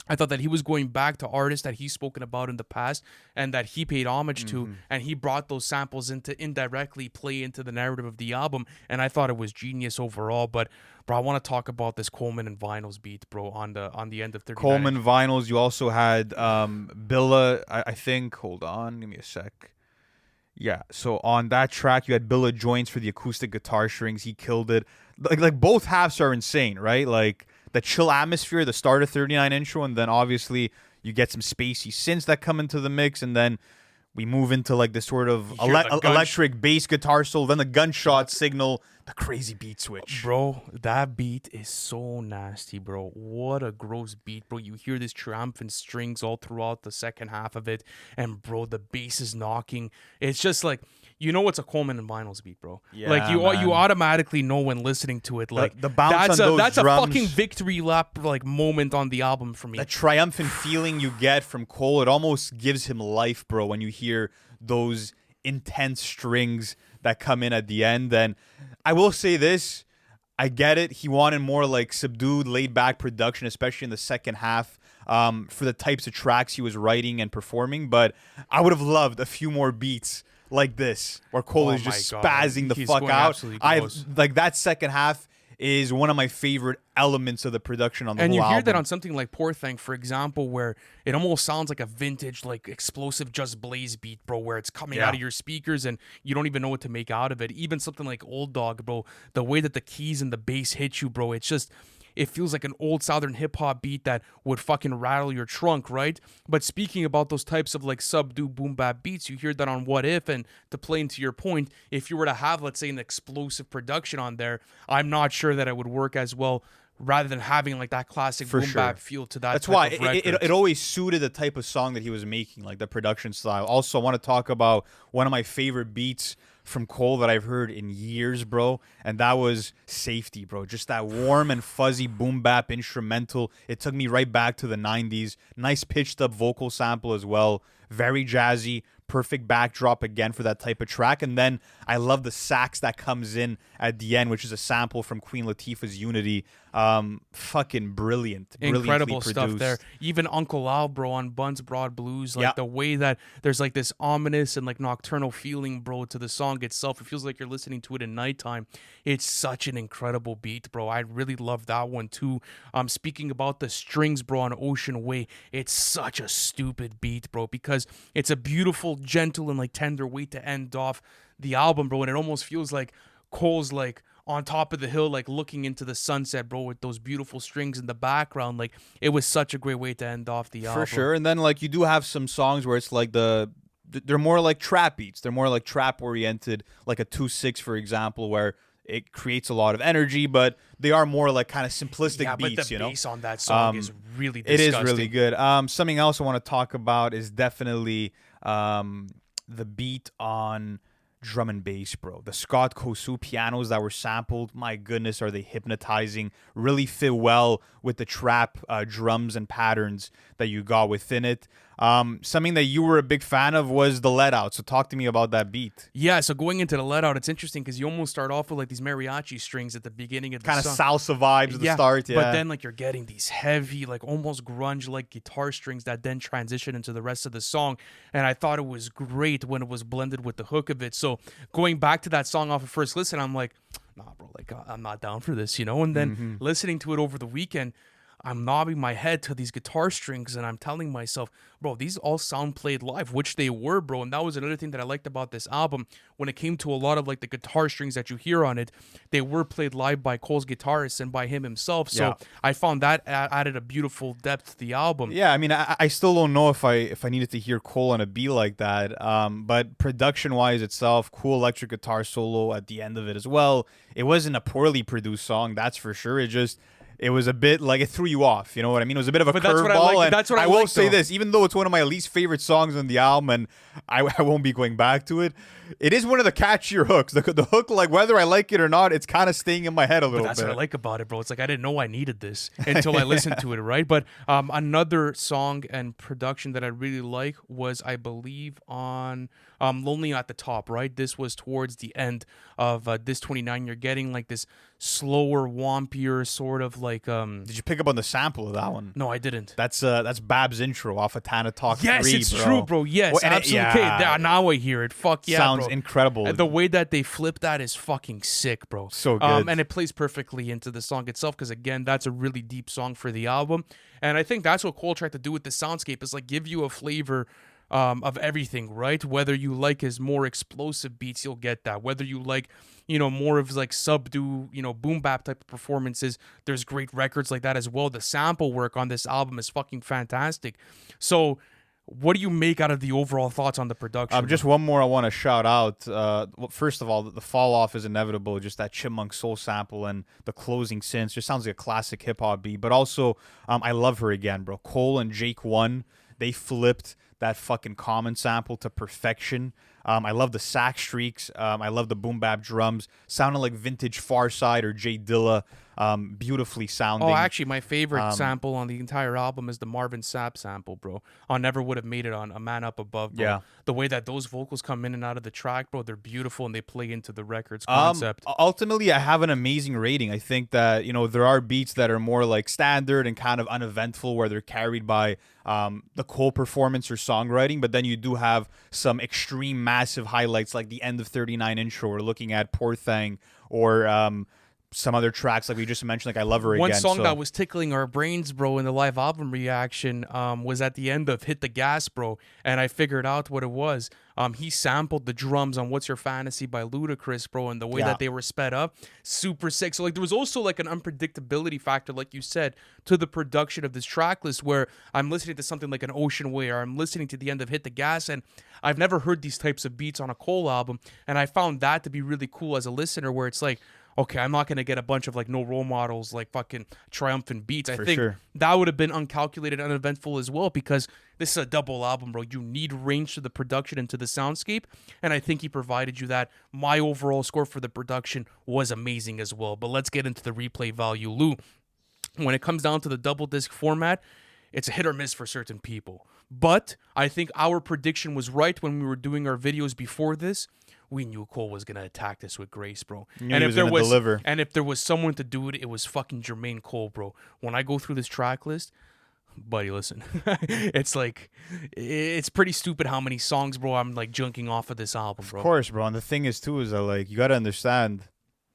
I thought that he was going back to artists that he's spoken about in the past and that he paid homage to, and he brought those samples into indirectly play into the narrative of the album, and I thought it was genius overall. But bro, I want to talk about this Coleman and Vinyls beat, bro, on the end of 39. Coleman Vinyls. You also had Billa, I think. Hold on, give me a sec. Yeah, so on that track, you had Billa joints for the acoustic guitar strings. He killed it. Like both halves are insane, right? Like the chill atmosphere, the start of 39 Intro, and then obviously you get some spacey synths that come into the mix, and then we move into like this sort of You hear the electric bass guitar solo, then the gunshot signal, the crazy beat switch. Bro, that beat is so nasty, bro. What a gross beat, bro. You hear this triumphant strings all throughout the second half of it, and bro, the bass is knocking. It's just like, you know, it's a Coleman and Vinyls beat, bro. Yeah, like you man. automatically know when listening to it. Like the bounce that's on those that's drums. a fucking victory lap like moment on the album for me. The triumphant feeling you get from Cole, it almost gives him life, bro, when you hear those intense strings that come in at the end. And I will say this, I get it. He wanted more like subdued, laid back production, especially in the second half, for the types of tracks he was writing and performing. But I would have loved a few more beats like this, where Cole Oh is just my God. spazzing the He's fuck going out. absolutely I gross. like that second half is one of my favorite elements of the production on the And whole you hear album. that on something like Poor Thing, for example, where it almost sounds like a vintage, like explosive Just Blaze beat, bro, where it's coming Yeah. out of your speakers and you don't even know what to make out of it. Even something like Old Dog, bro, the way that the keys and the bass hit you, bro, it's just, it feels like an old Southern hip hop beat that would fucking rattle your trunk, right? But speaking about those types of like subdued boom bap beats, you hear that on What If, and to play into your point, if you were to have, let's say, an explosive production on there, I'm not sure that it would work as well rather than having like that classic For boom sure. bap feel to that. That's type why of it record. always suited the type of song that he was making, like the production style. Also, I want to talk about one of my favorite beats from Cole that I've heard in years, bro, and that was Safety, bro. Just that warm and fuzzy boom bap instrumental. It took me right back to the 90s. Nice pitched up vocal sample as well. Very jazzy. Perfect backdrop again for that type of track. And then I love the sax that comes in at the end, which is a sample from Queen Latifah's Unity. Fucking brilliant. Incredible Brilliantly stuff there. produced. Even Uncle Al, bro, on Bunce Broad Blues, like Yeah. the way that there's like this ominous and like nocturnal feeling, bro, to the song itself. It feels like you're listening to it at nighttime. It's such an incredible beat, bro. I really love that one too. Speaking about the strings, bro, on Ocean Way, it's such a stupid beat, bro, because it's a beautiful, gentle, and like tender way to end off the album, bro, and it almost feels like Cole's like on top of the hill, like looking into the sunset, bro, with those beautiful strings in the background. Like, it was such a great way to end off the album. For sure. And then like you do have some songs where it's like they're more like trap beats. They're more like trap oriented, like a 2-6, for example, where it creates a lot of energy, but they are more like kind of simplistic beats, but the you know. bass on that song is really It disgusting. is really good. Something else I want to talk about is definitely the beat on drum and bass, bro. The Scott Kosu pianos that were sampled, my goodness, are they hypnotizing? Really fit well with the trap drums and patterns that you got within it. Something that you were a big fan of was the let out. So talk to me about that beat. Yeah, so going into the let out, it's interesting because you almost start off with like these mariachi strings at the beginning of the Kind of song. salsa vibes at the start, yeah. But then like you're getting these heavy, like almost grunge like guitar strings that then transition into the rest of the song. And I thought it was great when it was blended with the hook of it. So going back to that song off of first listen, I'm like, nah, bro, like I'm not down for this, you know? And then listening to it over the weekend, I'm nodding my head to these guitar strings and I'm telling myself, bro, these all sound played live, which they were, bro. And that was another thing that I liked about this album. When it came to a lot of like the guitar strings that you hear on it, they were played live by Cole's guitarist and by him himself. So I found that added a beautiful depth to the album. Yeah, I mean, I still don't know if I needed to hear Cole on a beat like that. But production-wise itself, cool electric guitar solo at the end of it as well. It wasn't a poorly produced song, that's for sure. It was a bit like it threw you off. You know what I mean? It was a bit of a curveball. That's what I will like, say though. this, even though it's one of my least favorite songs on the album, and I won't be going back to it. It is one of the catchier hooks. The hook, like whether I like it or not, it's kind of staying in my head a little bit. That's what I like about it, bro. It's like I didn't know I needed this until I listened to it, right? But another song and production that I really like was, I believe, on Lonely at the Top, right? This was towards the end of this 29. You're getting like this slower, wompier sort of like Did you pick up on the sample of that one? No, I didn't. That's Bab's intro off of Tana Talk 3, Yes, it's bro. true, bro. Yes, Well, absolutely. Okay, now I hear it. Fuck yeah, Sounds bro. incredible. The way that they flip that is fucking sick, bro. So good. And it plays perfectly into the song itself because, again, that's a really deep song for the album. And I think that's what Cole tried to do with the soundscape is like give you a flavor of everything, right? Whether you like his more explosive beats, you'll get that. Whether you like, more of like subdue, boom bap type of performances, there's great records like that as well. The sample work on this album is fucking fantastic. So what do you make out of the overall thoughts on the production? Just one more I want to shout out. Well, first of all, the fall off is inevitable. Just that chipmunk soul sample and the closing synths just sounds like a classic hip hop beat. But also, I love her again, bro. Cole and Jake One, they flipped that fucking common sample to perfection. I love the sax streaks. I love the boom bap drums. Sounding like vintage Farside or Jay Dilla. Beautifully sounding. Oh, actually, my favorite sample on the entire album is the Marvin Sapp sample, bro. I never would have made it on A Man Up Above, bro. Yeah. The way that those vocals come in and out of the track, bro, they're beautiful and they play into the record's concept. Ultimately, I have an amazing rating. I think that, there are beats that are more like standard and kind of uneventful where they're carried by the Cole performance or songwriting, but then you do have some extreme massive highlights like the end of 39 intro. We're looking at Poor Thing or some other tracks like we just mentioned, like I Love Her Again. One song that was tickling our brains, bro, in the live album reaction was at the end of Hit the Gas, bro, and I figured out what it was. He sampled the drums on What's Your Fantasy by Ludacris, bro, and the way that they were sped up, super sick. So like there was also like an unpredictability factor, like you said, to the production of this track list where I'm listening to something like an Ocean Way or I'm listening to the end of Hit the Gas, and I've never heard these types of beats on a Cole album, and I found that to be really cool as a listener where it's like, okay, I'm not going to get a bunch of like no role models, like fucking triumphant beats. I think that would have been uncalculated, uneventful as well because this is a double album, bro. You need range to the production and to the soundscape. And I think he provided you that. My overall score for the production was amazing as well. But let's get into the replay value. Lou, when it comes down to the double disc format, it's a hit or miss for certain people. But I think our prediction was right when we were doing our videos before this. We knew Cole was gonna attack this with grace, bro. And if there was someone to do it, it was fucking Jermaine Cole, bro. When I go through this track list, buddy, listen, it's pretty stupid how many songs, bro, I'm like junking off of this album, bro. Of course, bro. And the thing is too is that like you gotta understand,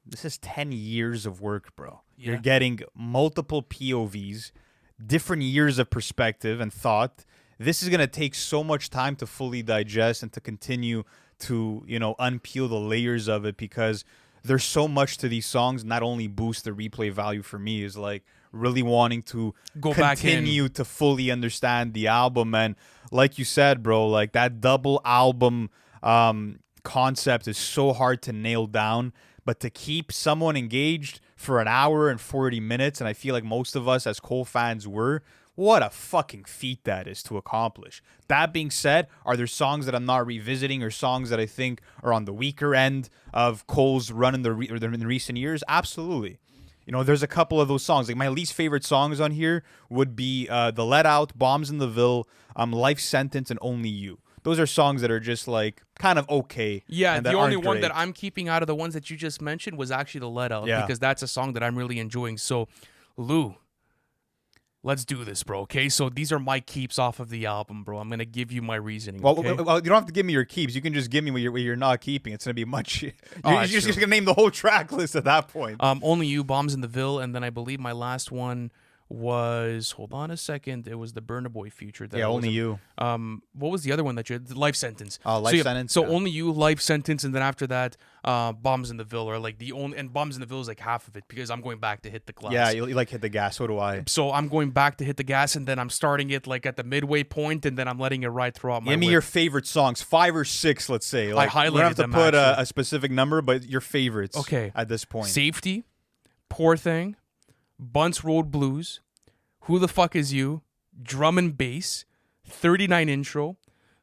this is 10 years of work, bro. Yeah. You're getting multiple POVs, different years of perspective and thought. This is gonna take so much time to fully digest and to continue to unpeel the layers of it because there's so much to these songs. Not only boost the replay value for me is like really wanting to continue to fully understand the album. And like you said, bro, like that double album concept is so hard to nail down, But to keep someone engaged for an hour and 40 minutes, and I feel like most of us as Cole fans were, what a fucking feat that is to accomplish. That being said, are there songs that I'm not revisiting or songs that I think are on the weaker end of Cole's run in the recent years? Absolutely. You know, there's a couple of those songs. Like my least favorite songs on here would be The Let Out, Bombs in the Ville, Life Sentence, and Only You. Those are songs that are just like kind of okay. Yeah, and the that only aren't one great. that I'm keeping out of the ones that you just mentioned was actually The Let Out, Yeah. because that's a song that I'm really enjoying. So, Lou, let's do this, bro. Okay, so these are my keeps off of the album, bro. I'm gonna give you my reasoning. Well, Okay? well, you don't have to give me your keeps. You can just give me what you're not keeping. It's gonna be much. You're, that's just true. gonna name the whole track list at that point. Only You, Bombs in the Ville, and then I believe my last one was, hold on a second, it was the Burna Boy feature. That Yeah, I Only wasn't- You. What was the other one that you had? Life Sentence. Life so, yeah, Sentence, So yeah. Only You, Life Sentence, and then after that, Bombs in the Ville are like the only, and Bombs in the Ville is like half of it because I'm going back to Hit the Glass. Yeah, you like Hit the Gas. So do I. So I'm going back to Hit the Gas, and then I'm starting it like at the midway point, and then I'm letting it ride throughout my Give me whip. your favorite songs, 5 or 6, let's say. Like, we don't highlighted have to them, put actually. a specific number, but your favorites. Okay. At this point. Safety, Poor Thing, Bunce Road Blues, Who the Fuck Is You, Drum and Bass, 39 Intro,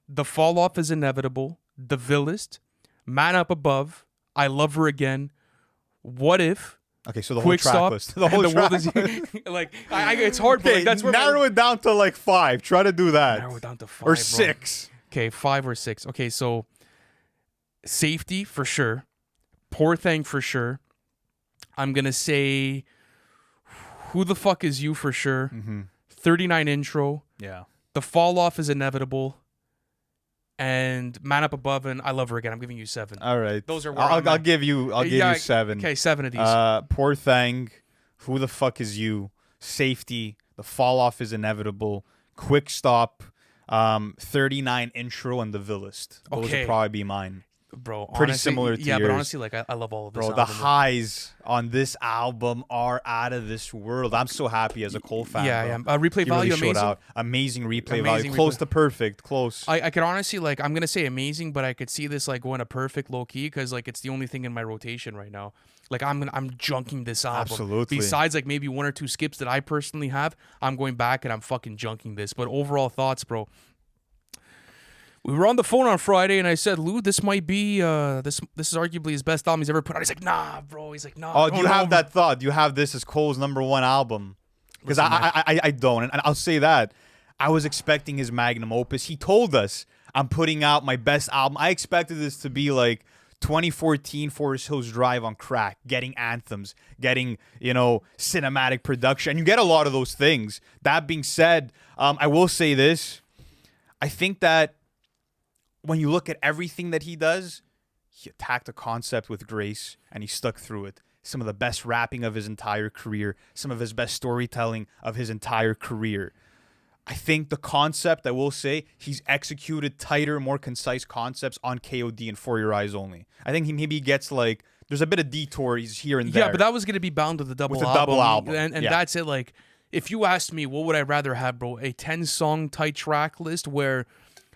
The Fall Off Is Inevitable, The Villist, Man Up Above, I Love Her Again, What If, Okay, so the whole Quick track Stop, list. The whole and track World list. Is like it's hard, but Okay, like, that's where narrow it down to like 5. Try to do that. narrow it down to 5 or bro. 6. Okay, 5 or 6. Okay, so Safety for sure, Poor Thing for sure. I'm gonna say Who the Fuck Is You for sure. 39 Intro, Yeah. The Fall Off Is Inevitable, and Man Up Above and I Love Her Again. I'm giving you 7. All right. Those are where I'm I'll at. give you 7. Okay, 7 of these. Poor Thing, Who the Fuck Is You, Safety, The Fall Off Is Inevitable, Quick Stop, 39 Intro, and The Villist. Those Okay. would probably be mine. Bro, pretty honestly, similar to yeah, but yours. honestly, like I love all of this. Bro, the album. highs on this album are out of this world. I'm so happy as a Cole fan. Yeah, bro. yeah. Replay He value really showed amazing. out. Amazing replay Amazing value. Close replay. to perfect. Close. I could honestly like I'm gonna say amazing, but I could see this like going to perfect low key because like it's the only thing in my rotation right now. Like I'm junking this album. Absolutely. Besides like maybe 1 or 2 skips that I personally have, I'm going back and I'm fucking junking this. But overall thoughts, bro. We were on the phone on Friday and I said, Lou, this might be this is arguably his best album he's ever put out. He's like, nah, bro. He's like, nah. Oh, I do you don't have know." that thought? Do you have this as Cole's #1 album? Because Listen, I don't. And I'll say that. I was expecting his magnum opus. He told us, I'm putting out my best album. I expected this to be like 2014 Forest Hills Drive on crack, getting anthems, getting, cinematic production. You get a lot of those things. That being said, I will say this. I think that when you look at everything that he does, he attacked a concept with grace and he stuck through it. Some of the best rapping of his entire career, some of his best storytelling of his entire career. I think the concept, I will say, he's executed tighter, more concise concepts on KOD and For Your Eyes Only. I think he maybe gets like, there's a bit of detours here and there. Yeah, but that was gonna be bound with the double With the album. double album, And yeah. that's it. Like, if you asked me, what would I rather have, bro? A 10-song tight track list where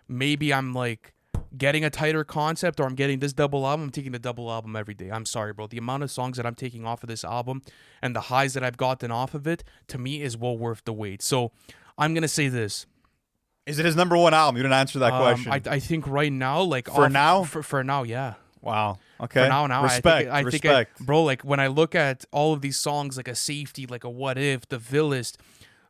maybe I'm like getting a tighter concept or I'm getting this double album. I'm taking the double album every day. I'm sorry, bro. The amount of songs that I'm taking off of this album and the highs that I've gotten off of it, to me, is well worth the wait. So I'm going to say this. Is it his #1 album? You didn't answer that question. I think right now, like... For now? For now, yeah. Wow. Okay. For now, Respect. I think, Respect. bro, like when I look at all of these songs, like a Safety, like a What If, the Villist,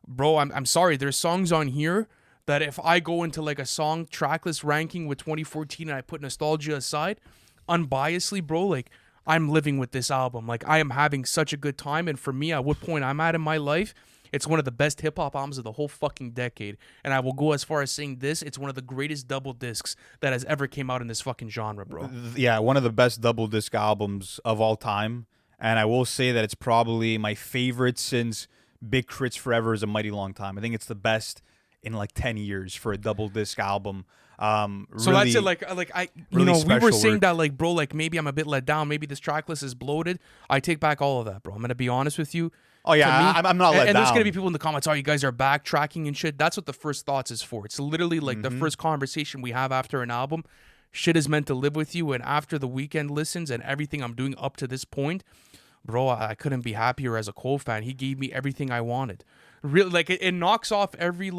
bro, I'm sorry. There's songs on here that if I go into like a song tracklist ranking with 2014 and I put nostalgia aside, unbiasedly, bro, like I'm living with this album. Like I am having such a good time. And for me, at what point I'm at in my life, it's one of the best hip hop albums of the whole fucking decade. And I will go as far as saying this, it's one of the greatest double discs that has ever came out in this fucking genre, bro. Yeah, one of the best double disc albums of all time. And I will say that it's probably my favorite since Big Crits Forever is a mighty long time. I think it's the best in like 10 years for a double disc album. So really, that's it. Like I, really we were special saying work. that, like, bro, like maybe I'm a bit let down. Maybe this track list is bloated. I take back all of that, bro. I'm gonna be honest with you. Oh yeah, To me- I'm not let and down. there's gonna be people in the comments. Oh, you guys are backtracking and shit. That's what the first thoughts is for. It's literally like the first conversation we have after an album. Shit is meant to live with you. And after the weekend listens and everything I'm doing up to this point, bro, I couldn't be happier as a Cole fan. He gave me everything I wanted. Really, like it knocks off every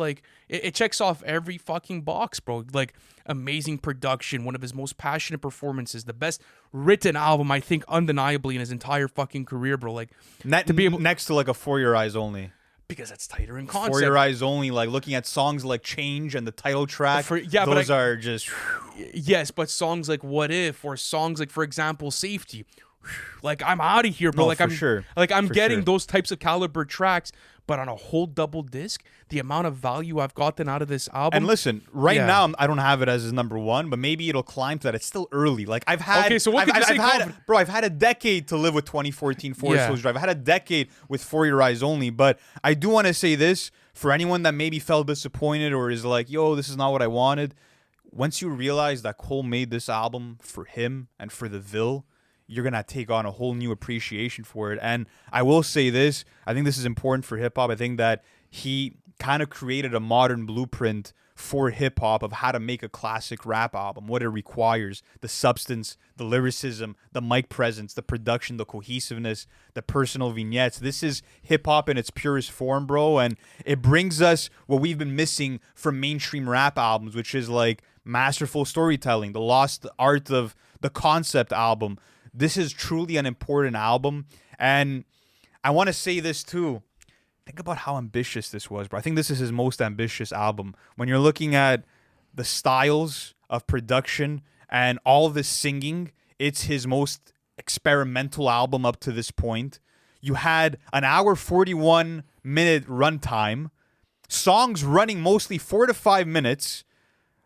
it checks off every fucking box, bro. Like amazing production, one of his most passionate performances, the best written album I think undeniably in his entire fucking career, bro. Like to be able next to like a For Your Eyes Only. Because that's tighter in concept. For Your Eyes Only, like looking at songs like Change and the title track, those are just... Yes, but songs like What If, or songs like, for example, Safety, like I'm out of here, bro. No, like for I'm sure. Like I'm For getting sure. those types of caliber tracks, but on a whole double disc, the amount of value I've gotten out of this album. And listen, right now I don't have it as his number one, but maybe it'll climb to that. It's still early. Like I've had, okay, so what could you say, I've had a decade to live with 2014 Forest Hills Drive. I had a decade with For Your Eyes Only, but I do want to say this for anyone that maybe felt disappointed or is like, yo, this is not what I wanted. Once you realize that Cole made this album for him and for the Ville, you're going to take on a whole new appreciation for it. And I will say this, I think this is important for hip-hop. I think that he kind of created a modern blueprint for hip-hop of how to make a classic rap album, what it requires, the substance, the lyricism, the mic presence, the production, the cohesiveness, the personal vignettes. This is hip-hop in its purest form, bro, and it brings us what we've been missing from mainstream rap albums, which is like masterful storytelling, the lost art of the concept album. This is truly an important album, and I want to say this too. Think about how ambitious this was, bro. I think this is his most ambitious album. When you're looking at the styles of production and all of this singing, it's his most experimental album up to this point. You had an hour 41-minute runtime, songs running mostly 4 to 5 minutes.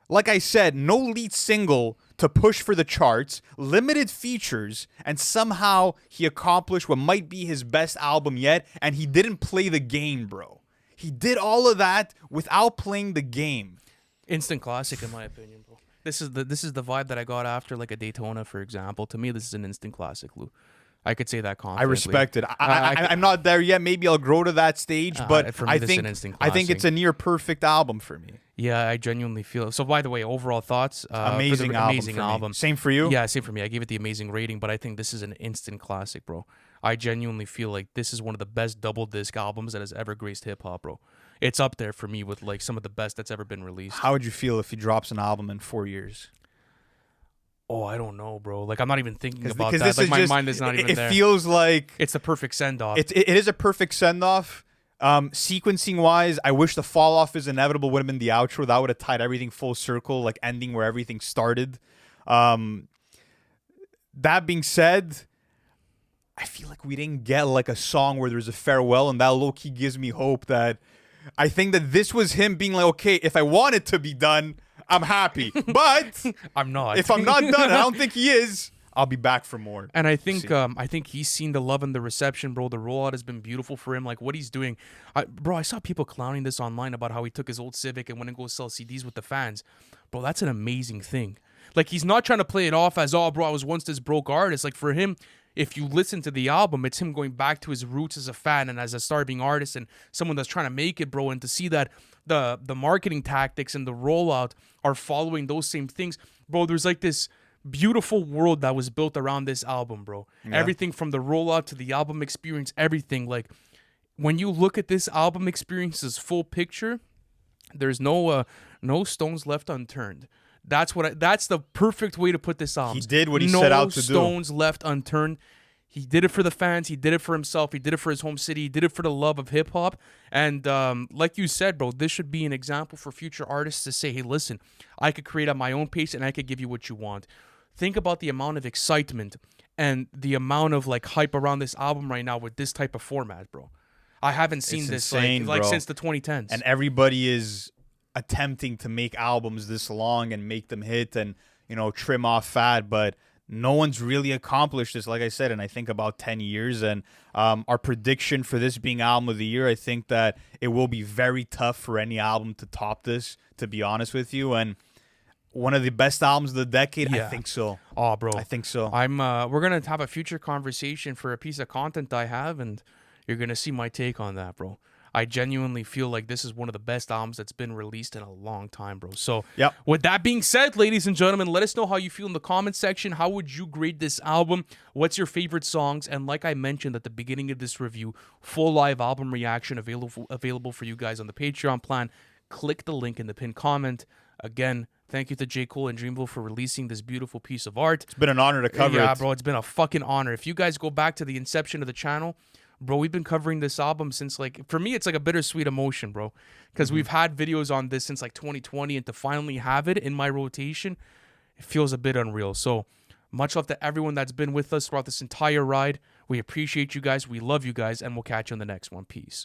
Like I said, no lead single to push for the charts, limited features, and somehow he accomplished what might be his best album yet, and he didn't play the game, bro. He did all of that without playing the game. Instant classic, in my opinion, bro. This is the vibe that I got after like a Daytona, for example. To me, this is an instant classic, Lou. I could say that confidently. I respect it. I'm not there yet. Maybe I'll grow to that stage, but for me, I think it's a near perfect album for me. Yeah, I genuinely feel it. So, by the way, overall thoughts? Amazing album. Same for you? Yeah, same for me. I gave it the amazing rating, but I think this is an instant classic, bro. I genuinely feel like this is one of the best double disc albums that has ever graced hip hop, bro. It's up there for me with like some of the best that's ever been released. How would you feel if he drops an album in 4 years? Oh, I don't know, bro. Like, I'm not even thinking about that. Like, my mind is not even there. It feels like it's the perfect send-off. It is a perfect send-off. Sequencing-wise, I wish the fall-off is inevitable would have been the outro. That would have tied everything full circle, like ending where everything started. That being said, I feel like we didn't get like a song where there's a farewell, and that low-key gives me hope that I think that this was him being like, okay, if I want it to be done, I'm happy. But I'm not. If I'm not done, I don't think he is, I'll be back for more. And I think he's seen the love and the reception, bro. The rollout has been beautiful for him. Like what he's doing, bro. I saw people clowning this online about how he took his old Civic and went and go sell CDs with the fans. Bro, that's an amazing thing. Like he's not trying to play it off as, oh, bro, I was once this broke artist. Like for him, if you listen to the album, it's him going back to his roots as a fan and as a starving artist and someone that's trying to make it, bro. And to see that the marketing tactics and the rollout are following those same things, bro. There's like this beautiful world that was built around this album, bro. Yeah. Everything from the rollout to the album experience, everything. Like when you look at this album experience's full picture, there's no stones left unturned. That's the perfect way to put this album. He did what he set out to do. No stones left unturned. He did it for the fans. He did it for himself. He did it for his home city. He did it for the love of hip hop. And like you said, bro, this should be an example for future artists to say, hey, listen, I could create at my own pace and I could give you what you want. Think about the amount of excitement and the amount of like hype around this album right now with this type of format, bro. I haven't seen it's this insane, like since the 2010s. And everybody is attempting to make albums this long and make them hit and, trim off fat, but no one's really accomplished this, like I said, in I think about 10 years. And our prediction for this being album of the year, I think that it will be very tough for any album to top this, to be honest with you. And one of the best albums of the decade, yeah. I think so. Oh, bro. I think so. We're going to have a future conversation for a piece of content I have, and you're going to see my take on that, bro. I genuinely feel like this is one of the best albums that's been released in a long time, bro. So Yep. with that being said, ladies and gentlemen, let us know how you feel in the comment section. How would you grade this album? What's your favorite songs? And like I mentioned at the beginning of this review, full live album reaction available for you guys on the Patreon plan. Click the link in the pinned comment. Again, thank you to J. Cole and Dreamville for releasing this beautiful piece of art. It's been an honor to cover it. Yeah, bro, it's been a fucking honor. If you guys go back to the inception of the channel, bro, we've been covering this album since, like, for me, it's like a bittersweet emotion, bro. Because we've had videos on this since, like, 2020, and to finally have it in my rotation, it feels a bit unreal. So, much love to everyone that's been with us throughout this entire ride. We appreciate you guys. We love you guys, and we'll catch you on the next one. Peace.